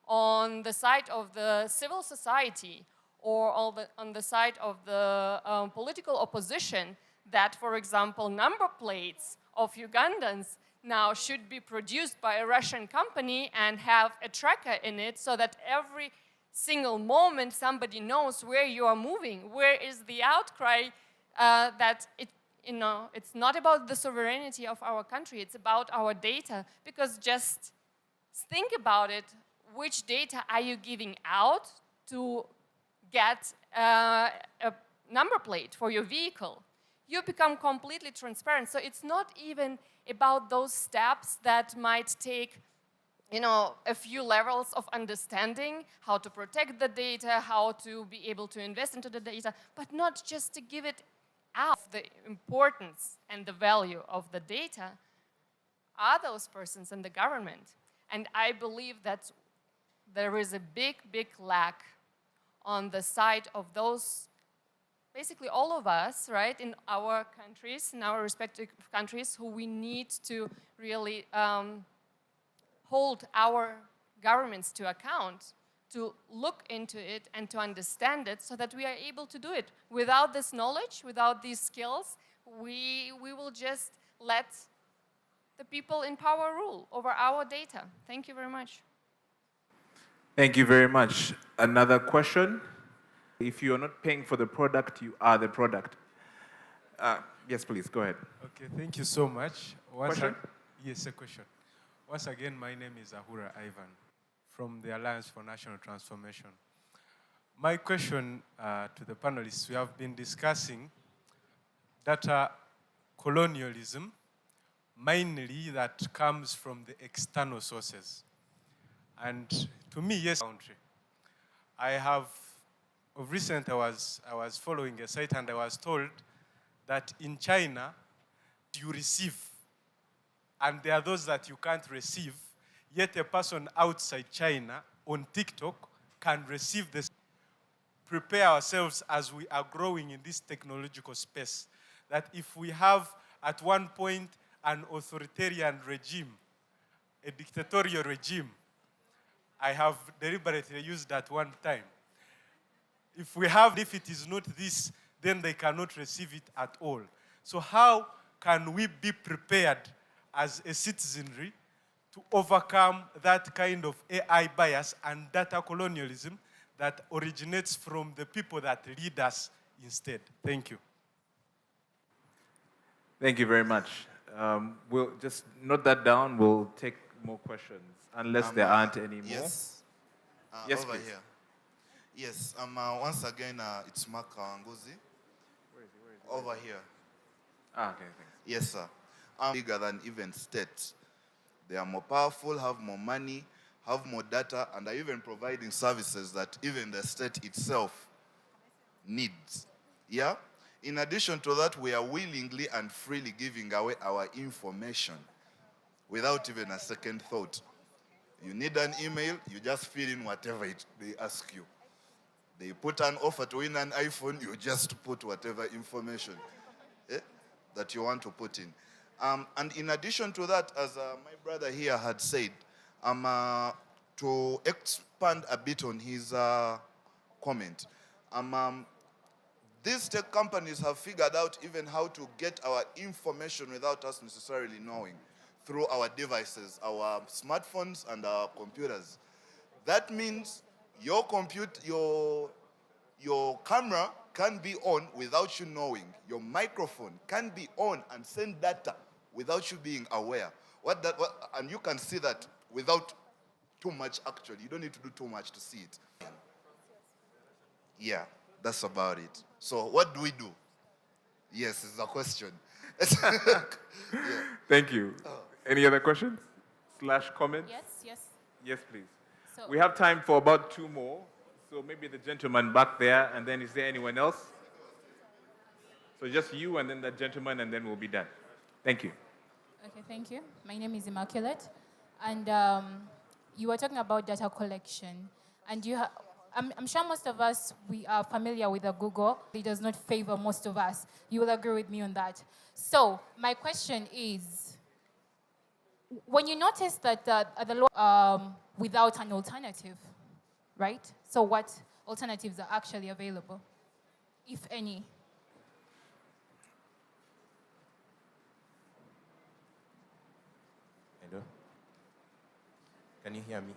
on the side of the civil society or on the side of the political opposition that, for example, number plates of Ugandans now should be produced by a Russian company and have a tracker in it so that every single moment somebody knows where you are moving. Where is the outcry that it's not about the sovereignty of our country, it's about our data? Because just think about it, which data are you giving out to get a number plate for your vehicle? You become completely transparent. So it's not even about those steps that might take a few levels of understanding how to protect the data, how to be able to invest into the data, but not just to give it out. The importance and the value of the data are those persons in the government. And I believe that there is a big, big lack on the side of those, basically all of us, right, in our countries, in our respective countries, who we need to really hold our governments to account, to look into it and to understand it so that we are able to do it. Without this knowledge, without these skills, we will just let the people in power rule over our data. Thank you very much. Thank you very much. Another question? If you're not paying for the product, you are the product. Yes, please, go ahead. Okay, thank you so much. Question? Yes, a question. Once again, my name is Ahura Ivan from the Alliance for National Transformation. My question to the panelists, we have been discussing data colonialism, mainly that comes from the external sources. And to me, yes, country. I have, of recent, I was following a site and I was told that in China, you receive, and there are those that you can't receive, yet a person outside China on TikTok can receive this. Prepare ourselves as we are growing in this technological space, that if we have at one point an authoritarian regime, a dictatorial regime, I have deliberately used that one time. If it is not this, then they cannot receive it at all. So how can we be prepared as a citizenry to overcome that kind of AI bias and data colonialism that originates from the people that lead us instead? Thank you. Thank you very much. We'll just note that down. We'll take more questions, unless there aren't any more. Yes. Yes, over please. here. Yes. Once again, it's Mark Ngozi. Where is he? Over here. Okay, thanks. Yes, sir. Bigger than even states. They are more powerful, have more money, have more data, and are even providing services that even the state itself needs. Yeah? In addition to that, we are willingly and freely giving away our information without even a second thought. You need an email, you just fill in whatever they ask you. They put an offer to win an iPhone, you just put whatever information that you want to put in. And in addition to that, as my brother here had said, to expand a bit on his comment, these tech companies have figured out even how to get our information without us necessarily knowing through our devices, our smartphones and our computers. That means your camera can be on without you knowing. Your microphone can be on and send data without you being aware. And you can see that without too much actually. You don't need to do too much to see it. Yeah, that's about it. So what do we do? Yes, it's a question. Yeah. Thank you. Any other questions? / comments? Yes. Yes, please. So, We have time for about 2 more. So maybe the gentleman back there, and then is there anyone else? So just you and then that gentleman, and then we'll be done. Thank you. okay, thank you. My name is Immaculate, and you were talking about data collection, and I'm sure most of us, we are familiar with Google. It does not favor most of us. You will agree with me on that. So my question is, when you notice that the law without an alternative, right? So what alternatives are actually available, if any? Hello? Can you hear me?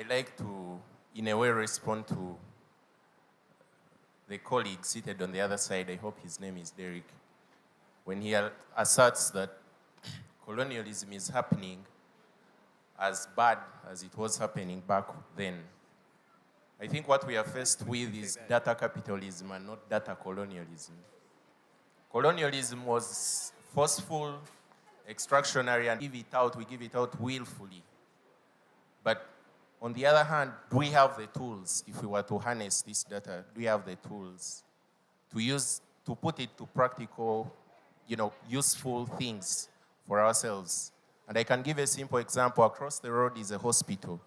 I'd like to, in a way, respond to the colleague seated on the other side. I hope his name is Derek. When he asserts that colonialism is happening as bad as it was happening back then. I think what we are faced with is data capitalism and not data colonialism. Colonialism was forceful, extractionary, and we give it out willfully. But on the other hand, do we have the tools, if we were to harness this data, do we have the tools to put it to practical, useful things for ourselves? And I can give a simple example. Across the road is a hospital.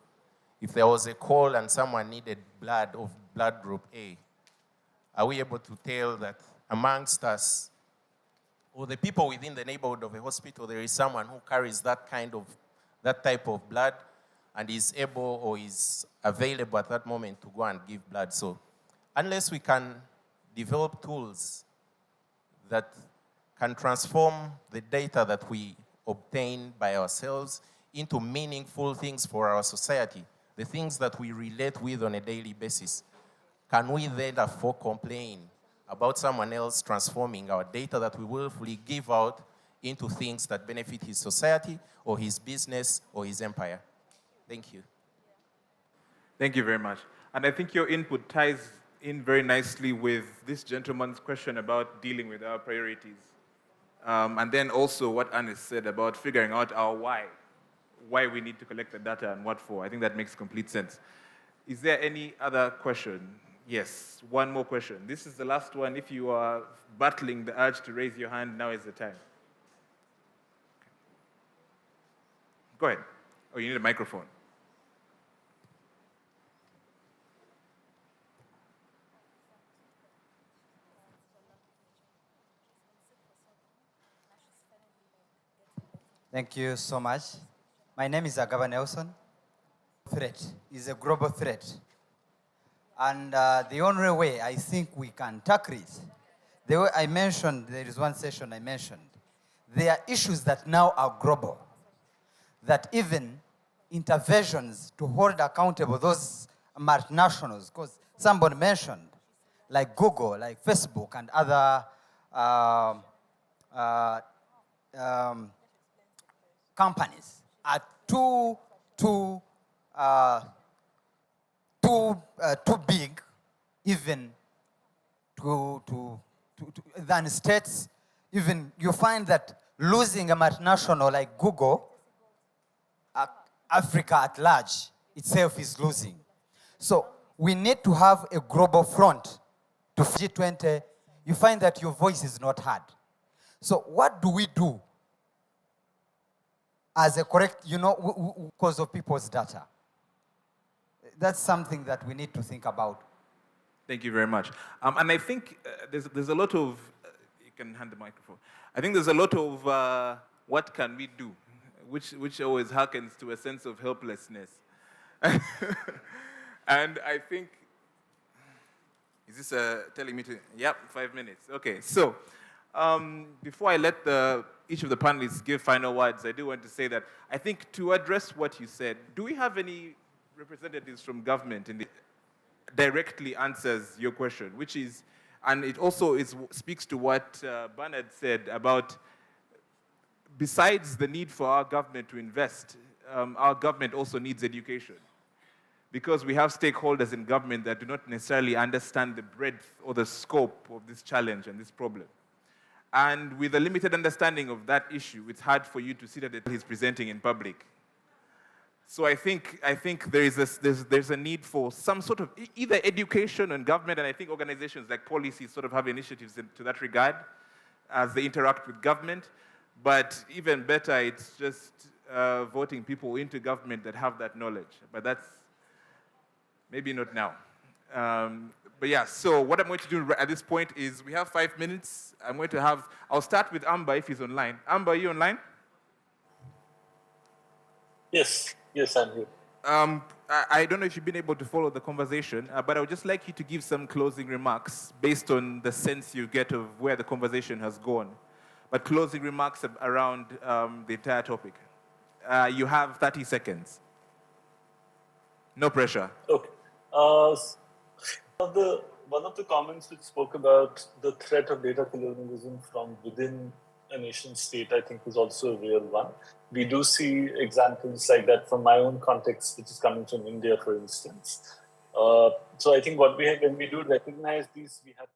If there was a call and someone needed blood of blood group A, are we able to tell that amongst us, or the people within the neighborhood of a hospital, there is someone who carries that type of blood and is able or is available at that moment to go and give blood? So unless we can develop tools that can transform the data that we obtain by ourselves into meaningful things for our society, the things that we relate with on a daily basis, can we then therefore complain about someone else transforming our data that we willfully give out into things that benefit his society or his business or his empire? Thank you. Thank you very much. And I think your input ties in very nicely with this gentleman's question about dealing with our priorities. And then also what Anis said about figuring out our why we need to collect the data and what for. I think that makes complete sense. Is there any other question? Yes, one more question. This is the last one. If you are battling the urge to raise your hand, now is the time. Go ahead. Oh, you need a microphone. Thank you so much. My name is Agaba Nelson. Threat is a global threat. And the only way I think we can tackle it, the way I mentioned, there is one session I mentioned, there are issues that now are global, that even interventions to hold accountable those multinationals, because somebody mentioned, like Google, like Facebook, and other companies are too big, even than states. Even you find that losing a multinational like Google, Africa at large itself is losing. So we need to have a global front to G20. You find that your voice is not heard. So what do we do as a correct, because of people's data? That's something that we need to think about. Thank you very much. And I think there's a lot of, you can hand the microphone. I think there's a lot of what can we do, which always harkens to a sense of helplessness. And I think, is this telling me to, yep, 5 minutes. Okay, so before I let each of the panelists give final words, I do want to say that I think to address what you said, do we have any representatives from government directly answers your question, which is, and it also speaks to what Bernard said about, besides the need for our government to invest, our government also needs education. Because we have stakeholders in government that do not necessarily understand the breadth or the scope of this challenge and this problem. And with a limited understanding of that issue, it's hard for you to see that he's presenting in public. So I think there's a need for some sort of either education and government, and I think organizations like Policies sort of have initiatives to that regard as they interact with government. But even better, it's just voting people into government that have that knowledge. But that's maybe not now. But yeah, so what I'm going to do at this point is we have 5 minutes. I'll start with Amber if he's online. Amber, are you online? Yes, I'm here. I don't know if you've been able to follow the conversation, but I would just like you to give some closing remarks based on the sense you get of where the conversation has gone. But closing remarks around the entire topic. You have 30 seconds. No pressure. Okay. One of the comments which spoke about the threat of data colonialism from within a nation state, I think, is also a real one. We do see examples like that from my own context, which is coming from India, for instance. So I think when we do recognize these, we have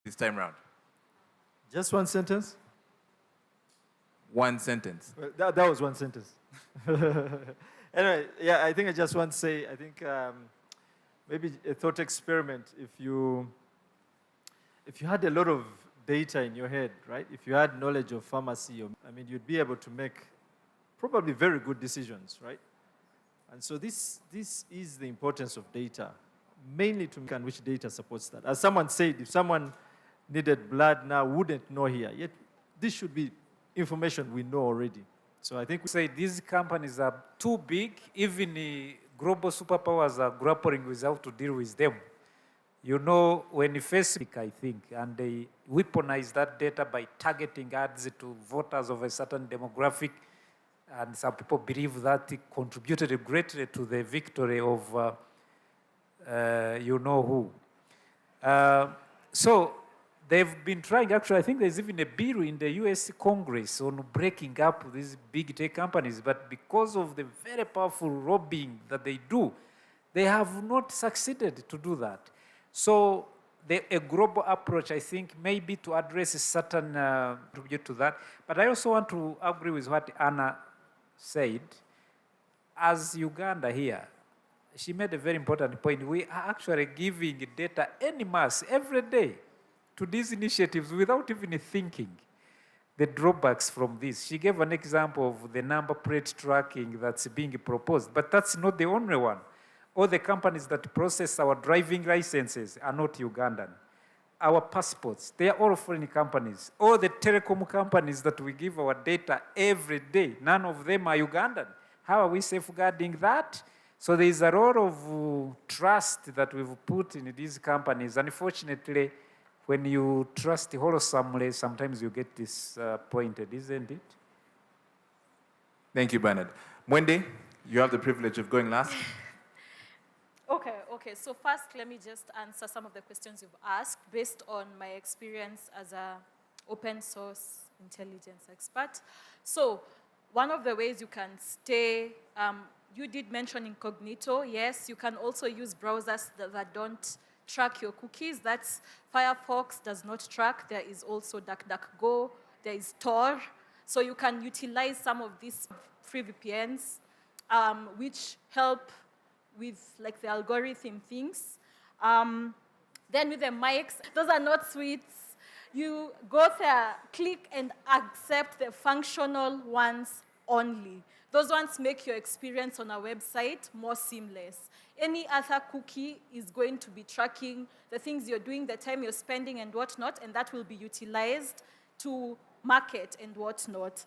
this time round? Just one sentence? One sentence. Well, that was one sentence. Anyway, yeah, I think I just want to say, I think maybe a thought experiment. If you had a lot of data in your head, right? If you had knowledge of pharmacy, you'd be able to make probably very good decisions, right? And so this is the importance of data, mainly to understand which data supports that. As someone said, if someone needed blood now, wouldn't know here. Yet this should be information we know already. So I think we say these companies are too big, even global superpowers are grappling with how to deal with them. You know, when Facebook, I think, and they weaponize that data by targeting ads to voters of a certain demographic, and some people believe that it contributed greatly to the victory of you know who. So they've been trying, actually, I think there's even a bill in the US Congress on breaking up these big tech companies, but because of the very powerful lobbying that they do, they have not succeeded to do that. So a global approach, I think, may be to address a certain contribute to that. But I also want to agree with what Anna said. As Uganda here, she made a very important point. We are actually giving data en masse every day to these initiatives without even thinking the drawbacks from this. She gave an example of the number plate tracking that's being proposed, but that's not the only one. All the companies that process our driving licenses are not Ugandan. Our passports, they are all foreign companies. All the telecom companies that we give our data every day, none of them are Ugandan. How are we safeguarding that? So there is a lot of trust that we've put in these companies. Unfortunately, when you trust wholesomely, sometimes you get disappointed, isn't it? Thank you, Bernard. Mwende, you have the privilege of going last. Okay. So first, let me just answer some of the questions you've asked based on my experience as an open source intelligence expert. So one of the ways you can stay, you did mention incognito. Yes, you can also use browsers that don't track your cookies. That's Firefox does not track. There is also DuckDuckGo. There is Tor. So you can utilize some of these free VPNs, which help with like the algorithm things. Then with the mics, those are not suites. You go there, click and accept the functional ones only. Those ones make your experience on our website more seamless. Any other cookie is going to be tracking the things you're doing, the time you're spending and whatnot, and that will be utilized to market and whatnot.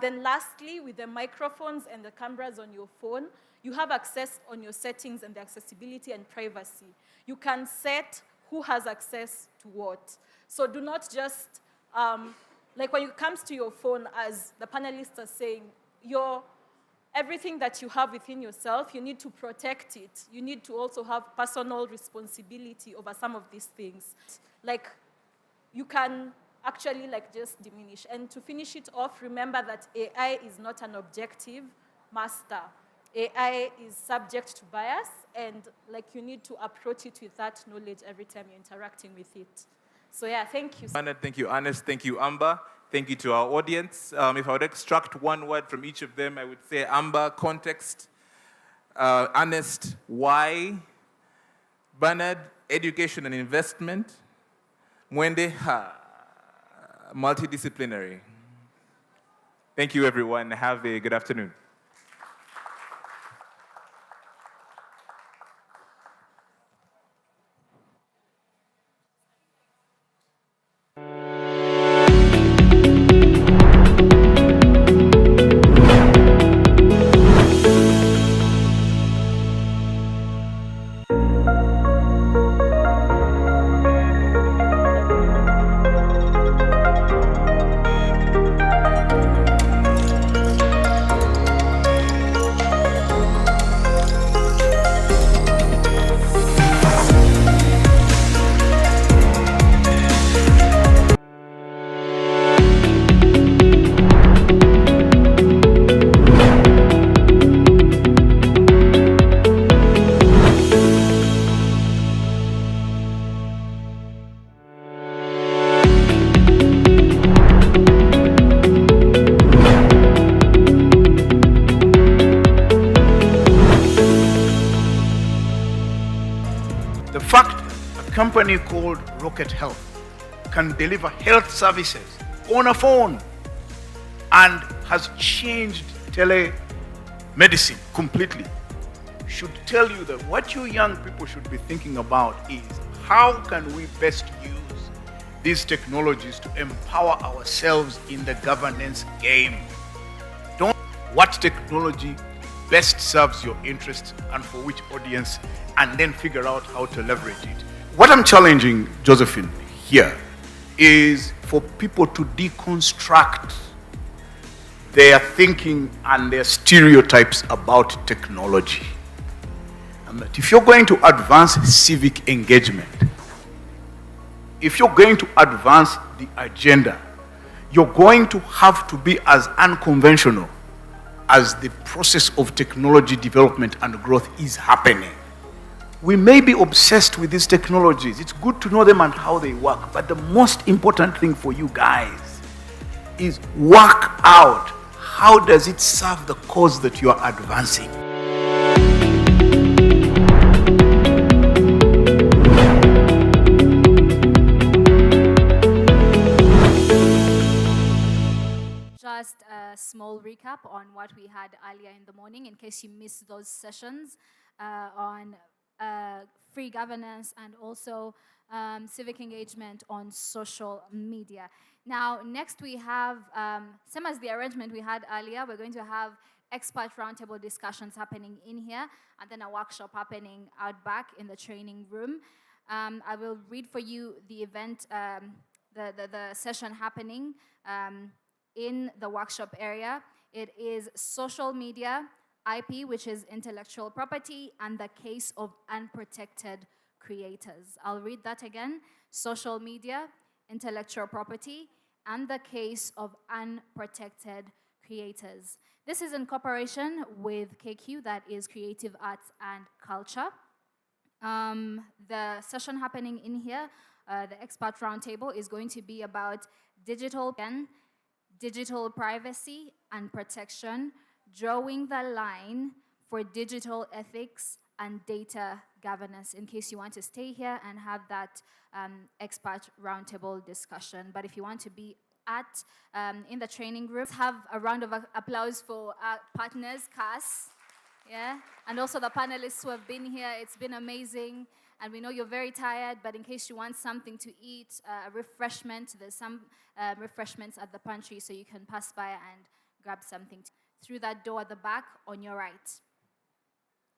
Then lastly, with the microphones and the cameras on your phone, you have access on your settings and the accessibility and privacy. You can set who has access to what. So do not just, like when it comes to your phone, as the panelists are saying, everything that you have within yourself, you need to protect it. You need to also have personal responsibility over some of these things. Like, you can actually just diminish. And to finish it off, remember that AI is not an objective master. AI is subject to bias, and you need to approach it with that knowledge every time you're interacting with it. So yeah, thank you. Bernard, thank you, Ernest, thank you, Amber. Thank you to our audience. If I would extract one word from each of them, I would say Amber, context, Ernest, why, Bernard, education and investment, Mwende, multidisciplinary. Thank you, everyone. Have a good afternoon. company called Rocket Health can deliver health services on a phone and has changed telemedicine completely, should tell you that what you young people should be thinking about is how can we best use these technologies to empower ourselves in the governance game. Don't what technology best serves your interests and for which audience, and then figure out how to leverage it. What I'm challenging Josephine here is for people to deconstruct their thinking and their stereotypes about technology. And that if you're going to advance civic engagement, if you're going to advance the agenda, you're going to have to be as unconventional as the process of technology development and growth is happening. We may be obsessed with these technologies. It's good to know them and how they work. But the most important thing for you guys is work out how does it serve the cause that you are advancing. Just a small recap on what we had earlier in the morning in case you missed those sessions on free governance and also civic engagement on social media. Now, next we have, same as the arrangement we had earlier, we're going to have expert roundtable discussions happening in here and then a workshop happening out back in the training room. I will read for you the event, the session happening in the workshop area. It is social media, IP, which is intellectual property, and the case of unprotected creators. I'll read that again. Social media, intellectual property, and the case of unprotected creators. This is in cooperation with KQ, that is Creative Arts and Culture. The session happening in here, the expert roundtable, is going to be about digital privacy and protection, drawing the line for digital ethics and data governance, in case you want to stay here and have that expert roundtable discussion. But if you want to be in the training group, have a round of applause for our partners, CAS, yeah, and also the panelists who have been here. It's been amazing, and we know you're very tired, but in case you want something to eat, a refreshment, there's some refreshments at the pantry, so you can pass by and grab something through that door at the back on your right.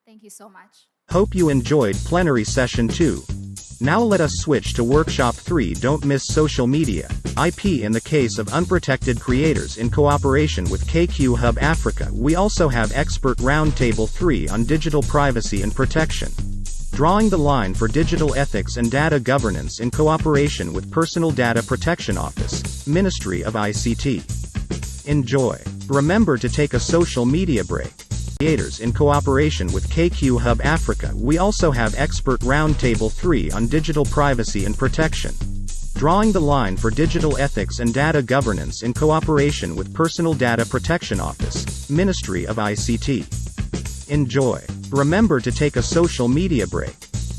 Thank you so much. Hope you enjoyed plenary session 2. Now let us switch to workshop 3. Don't miss social media, IP in the case of unprotected creators in cooperation with KQ Hub Africa. We also have expert roundtable 3 on digital privacy and protection. Drawing the line for digital ethics and data governance in cooperation with Personal Data Protection Office, Ministry of ICT. Enjoy. Remember to take a social media break. Creators in cooperation with KQ Hub Africa. We also have expert roundtable 3 on digital privacy and protection. Drawing the line for digital ethics and data governance in cooperation with Personal Data Protection Office, Ministry of ICT. Enjoy. Remember to take a social media break.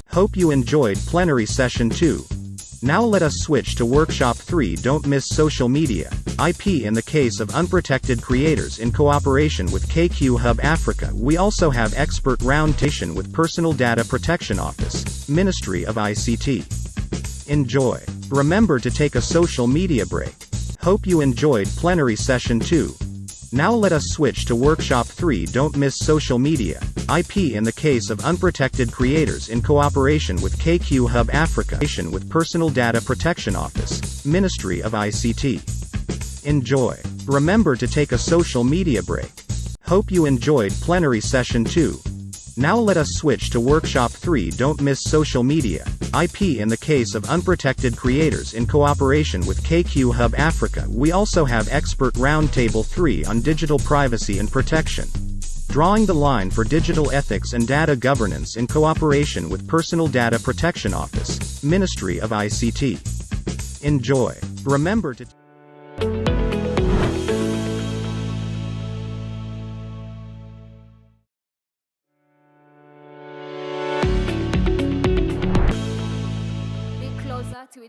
Hope you enjoyed plenary session 2. Now let us switch to workshop 3. Don't miss social media, IP in the case of unprotected creators in cooperation with KQ Hub Africa. We also have expert roundtable with Personal Data Protection Office, Ministry of ICT. Enjoy. Remember to take a social media break. Hope you enjoyed plenary session 2. Now let us switch to workshop 3. Don't miss social media, IP in the case of unprotected creators in cooperation with KQ Hub Africa with Personal Data Protection Office, Ministry of ICT. Enjoy. Remember to take a social media break. Hope you enjoyed plenary session 2. Now let us switch to workshop 3. Don't miss social media, IP in the case of unprotected creators in cooperation with KQ Hub Africa. We also have expert roundtable 3 on digital privacy and protection. Drawing the line for digital ethics and data governance in cooperation with Personal Data Protection Office, Ministry of ICT. Enjoy. Remember to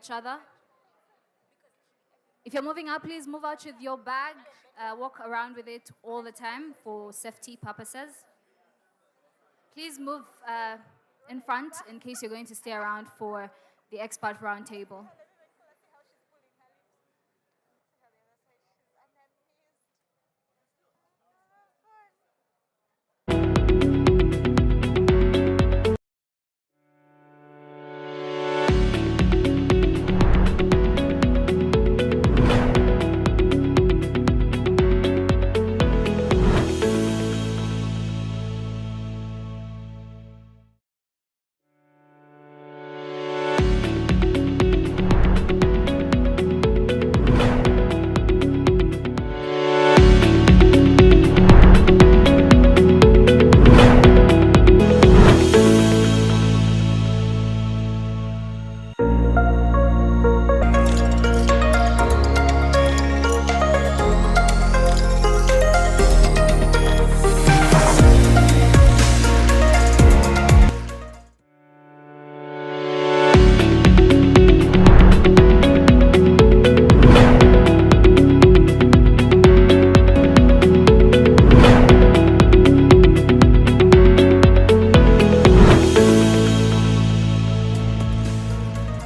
each other. If you're moving out, please move out with your bag. Walk around with it all the time for safety purposes. Please move in front in case you're going to stay around for the expert roundtable.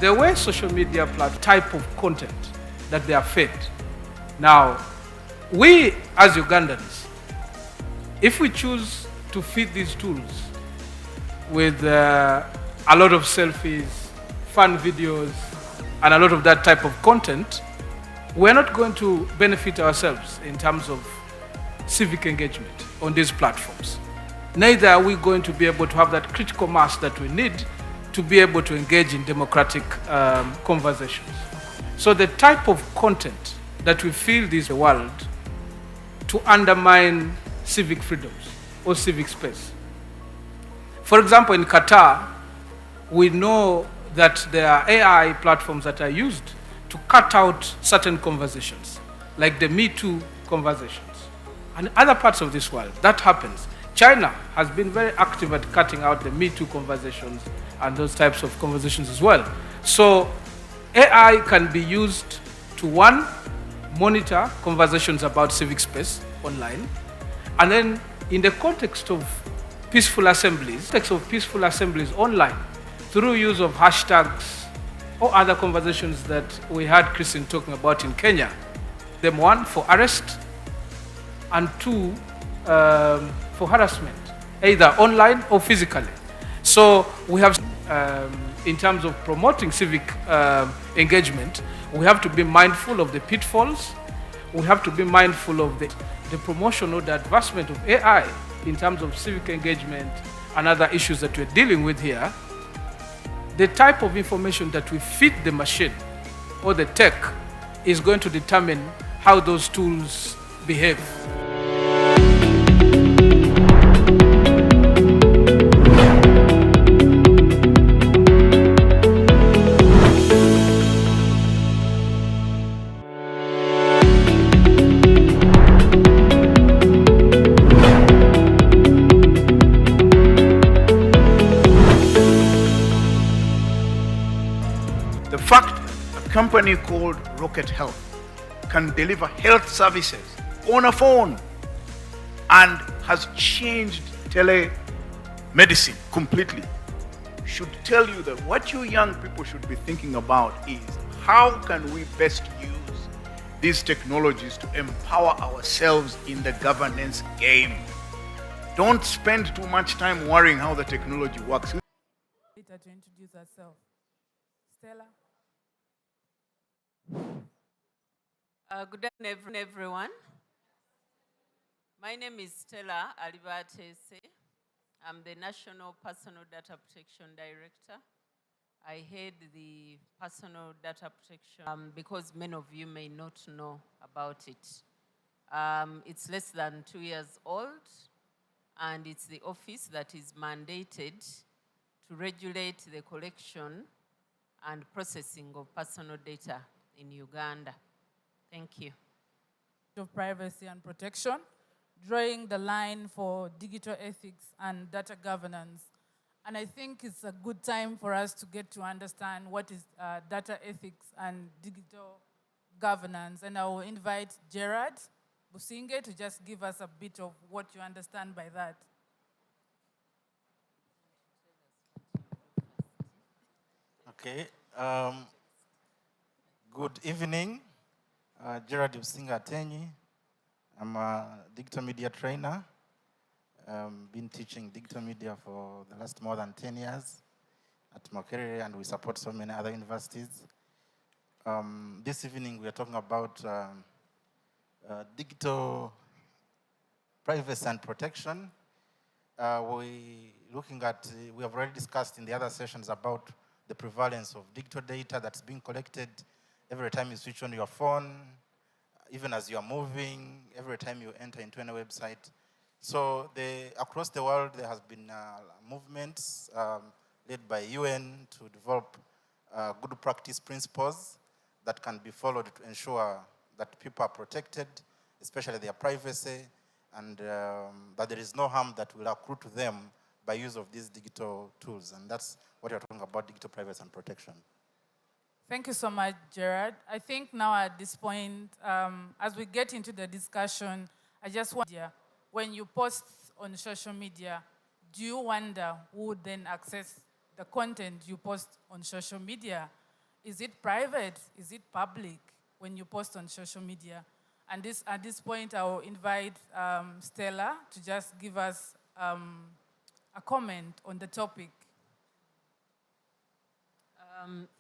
The way social media type of content that they are fed. Now, we as Ugandans, if we choose to feed these tools with a lot of selfies, fun videos, and a lot of that type of content, we're not going to benefit ourselves in terms of civic engagement on these platforms. Neither are we going to be able to have that critical mass that we need to be able to engage in democratic conversations. So the type of content that we feel this world to undermine civic freedoms or civic space. For example, in Qatar, we know that there are AI platforms that are used to cut out certain conversations, like the Me Too conversations. And other parts of this world, that happens. China has been very active at cutting out the Me Too conversations and those types of conversations as well. So AI can be used to, one, monitor conversations about civic space online, and then in the context of peaceful assemblies online, through use of hashtags or other conversations that we had Christine talking about in Kenya, them one, for arrest, and two, for harassment, either online or physically. So we have, in terms of promoting civic engagement, we have to be mindful of the pitfalls. We have to be mindful of the promotion or the advancement of AI in terms of civic engagement and other issues that we're dealing with here. The type of information that we feed the machine or the tech is going to determine how those tools behave. The fact a company called Rocket Health can deliver health services on a phone and has changed telemedicine completely should tell you that what you young people should be thinking about is how can we best use these technologies to empower ourselves in the governance game. Don't spend too much time worrying how the technology works. To introduce herself. Stella. Good afternoon, everyone. My name is Stella Alibatese. I'm the National Personal Data Protection Director. I head the personal data protection because many of you may not know about it. It's less than 2 years old, and it's the office that is mandated to regulate the collection and processing of personal data in Uganda. Thank you. Of privacy and protection, drawing the line for digital ethics and data governance And I think it's a good time for us to get to understand what is data ethics and digital governance. And I will invite Gerard Businge to just give us a bit of what you understand by that. Okay. Good evening. Gerard Businge Atenyi. I'm a digital media trainer. Been teaching digital media for the last more than 10 years at Makerere, and we support so many other universities. This evening we are talking about digital privacy and protection. We have already discussed in the other sessions about the prevalence of digital data that's being collected every time you switch on your phone, even as you are moving, every time you enter into any website. So across the world, there has been movements led by UN to develop good practice principles that can be followed to ensure that people are protected, especially their privacy, and that there is no harm that will accrue to them by use of these digital tools. And that's what you're talking about, digital privacy and protection. Thank you so much, Gerard. I think now at this point, as we get into the discussion, I just want when you post on social media, do you wonder who would then access the content you post on social media? Is it private? Is it public when you post on social media? And at this point, I will invite Stella to just give us a comment on the topic.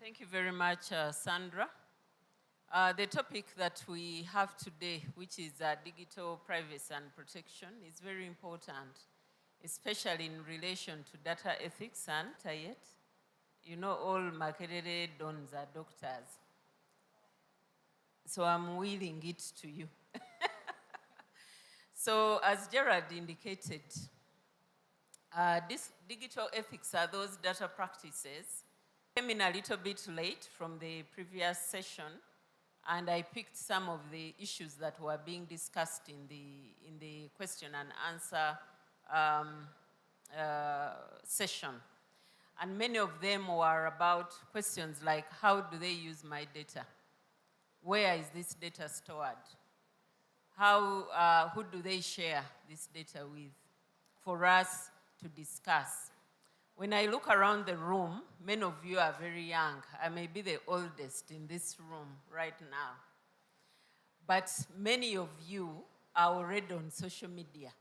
Thank you very much, Sandra. The topic that we have today, which is digital privacy and protection, is very important, especially in relation to data ethics and TAIET. You know, all Makerere dons are doctors. So I'm willing it to you. So as Gerard indicated, these digital ethics are those data practices. I came in a little bit late from the previous session, and I picked some of the issues that were being discussed in the question and answer session. And many of them were about questions like, how do they use my data? Where is this data stored? Who do they share this data with for us to discuss? When I look around the room, many of you are very young. I may be the oldest in this room right now. But many of you are already on social media.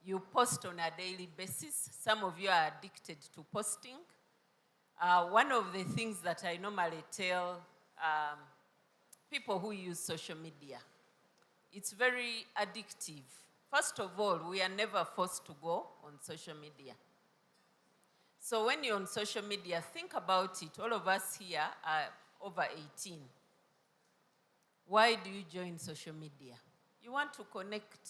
You post on a daily basis. Some of you are addicted to posting. One of the things that I normally tell people who use social media, it's very addictive. First of all, we are never forced to go on social media. So when you're on social media, think about it. All of us here are over 18. Why do you join social media? You want to connect.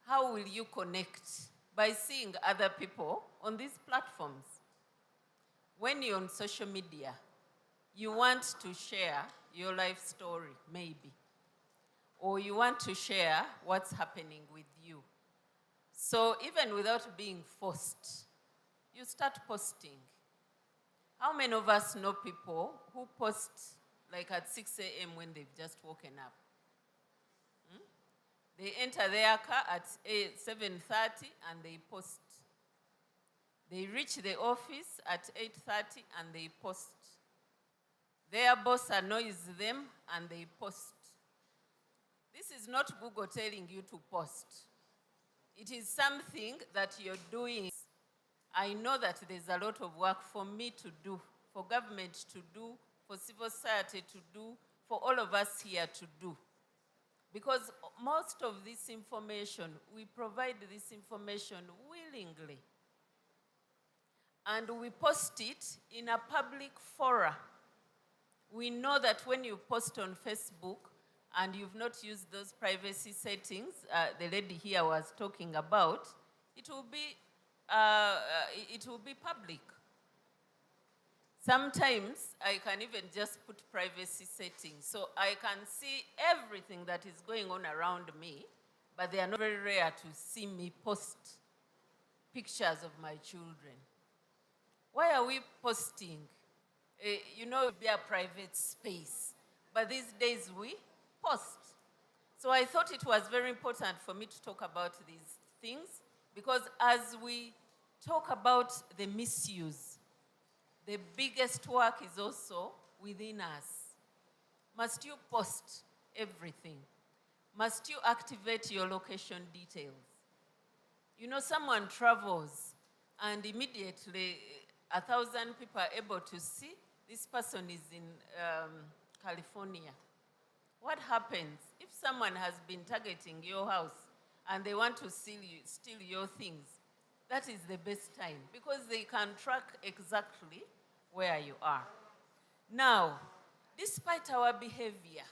How will you connect? By seeing other people on these platforms. When you're on social media, you want to share your life story, maybe. Or you want to share what's happening with you. So even without being forced, you start posting. How many of us know people who post like at 6 a.m. when they've just woken up? They enter their car at 7:30 and they post. They reach the office at 8:30 and they post. Their boss annoys them and they post. This is not Google telling you to post. It is something that you're doing. I know that there's a lot of work for me to do, for government to do, for civil society to do, for all of us here to do. Because most of this information, we provide this information willingly. And we post it in a public forum. We know that when you post on Facebook and you've not used those privacy settings the lady here was talking about, it will be public. Sometimes I can even just put privacy settings so I can see everything that is going on around me, but they are not very rare to see me post pictures of my children? Why are we posting? You know, be a private space, but these days we post. So I thought it was very important for me to talk about these things, because as we talk about the misuse, the biggest work is also within us. Must you post everything? Must you activate your location details? You know, someone travels and immediately 1,000 people are able to see this person is in California. What happens if someone has been targeting your house and they want to steal your things? That is the best time, because they can track exactly where you are. Now, despite our behavior,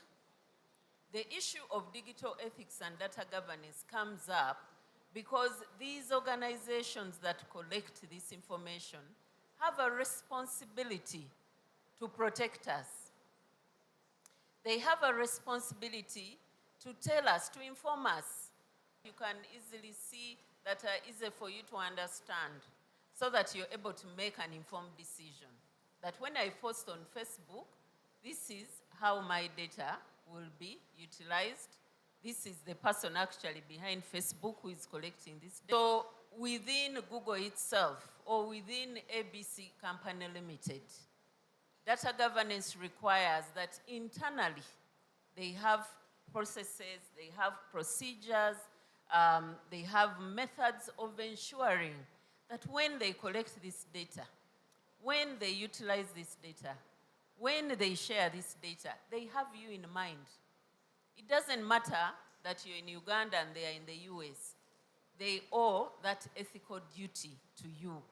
the issue of digital ethics and data governance comes up because these organizations that collect this information have a responsibility to protect us. They have a responsibility to tell us, to inform us. You can easily see that are easy for you to understand, so that you're able to make an informed decision. That when I post on Facebook, this is how my data will be utilized. This is the person actually behind Facebook who is collecting this data. So within Google itself, or within ABC Company Limited, data governance requires that internally they have processes, they have procedures, they have methods of ensuring that when they collect this data, when they utilize this data, when they share this data, they have you in mind. It doesn't matter that you're in Uganda and they are in the US. They owe that ethical duty to you.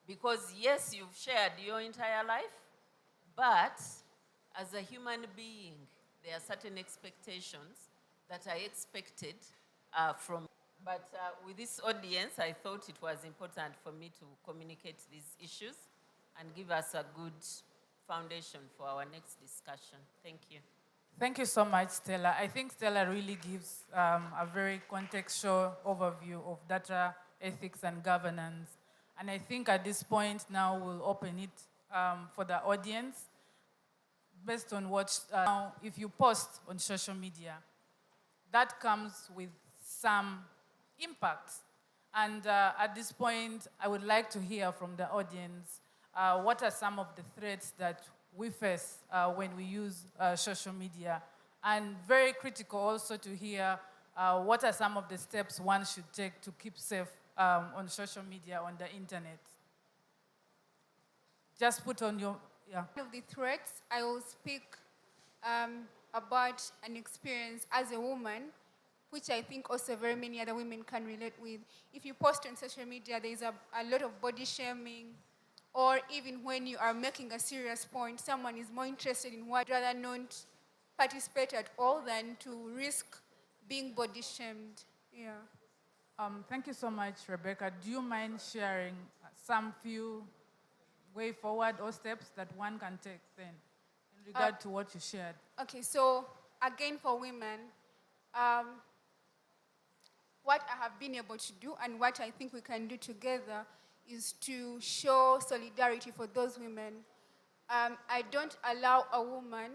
Because yes, you've shared your entire life, but as a human being, there are certain expectations that are expected from. But with this audience, I thought it was important for me to communicate these issues and give us a good foundation for our next discussion. Thank you. Thank you so much, Stella. I think Stella really gives a very contextual overview of data ethics and governance. And I think at this point now we'll open it for the audience. Based on what, if you post on social media, that comes with some impact. And at this point, I would like to hear from the audience, what are some of the threats that we face when we use social media? And very critical also to hear what are some of the steps one should take to keep safe on social media, on the internet. Just put on your, yeah. One of the threats, I will speak about an experience as a woman, which I think also very many other women can relate with. If you post on social media, there's a lot of body shaming, or even when you are making a serious point, someone is more interested in what rather not participate at all than to risk being body shamed. Yeah. Thank you so much, Rebecca. Do you mind sharing some few way forward or steps that one can take then in regard to what you shared? Okay, so again for women, what I have been able to do and what I think we can do together is to show solidarity for those women. I don't allow a woman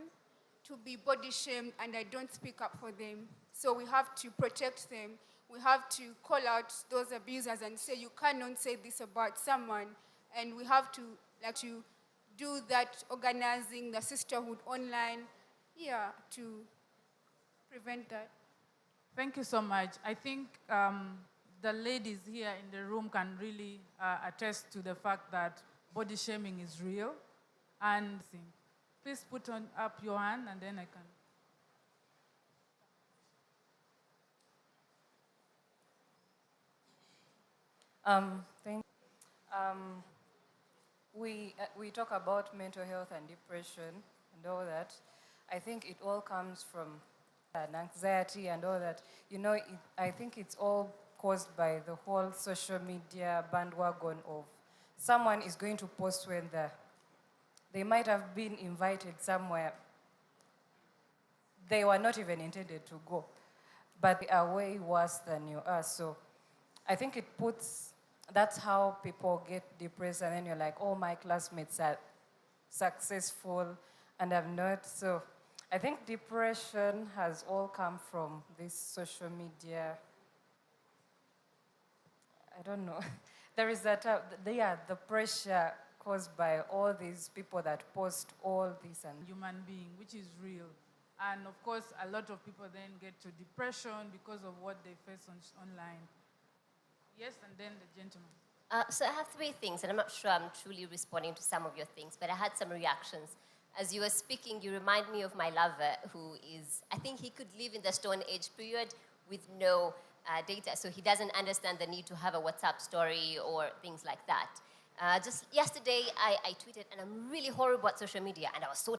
to be body shamed and I don't speak up for them. So we have to protect them. We have to call out those abusers and say, you cannot say this about someone. And we have to do that, organizing the sisterhood online, yeah, to prevent that. Thank you so much. I think the ladies here in the room can really attest to the fact that body shaming is real. And please put up your hand and then I can. We talk about mental health and depression and all that. I think it all comes from anxiety and all that. You know, I think it's all caused by the whole social media bandwagon of someone is going to post when they might have been invited somewhere. They were not even intended to go, but they are way worse than you are. So I think it puts that's how people get depressed, and then you're like, oh, my classmates are successful and I'm not. So I think depression has all come from this social media. I don't know. There is that, the pressure caused by all these people that post all this and human being, which is real. And of course, a lot of people then get to depression because of what they face online. Yes, and then the gentleman. So I have three things, and I'm not sure I'm truly responding to some of your things, but I had some reactions. As you were speaking, you remind me of my lover, who is, I think he could live in the Stone Age period with no data, so he doesn't understand the need to have a WhatsApp story or things like that. Just yesterday, I tweeted, and I'm really horrible at social media, and I was so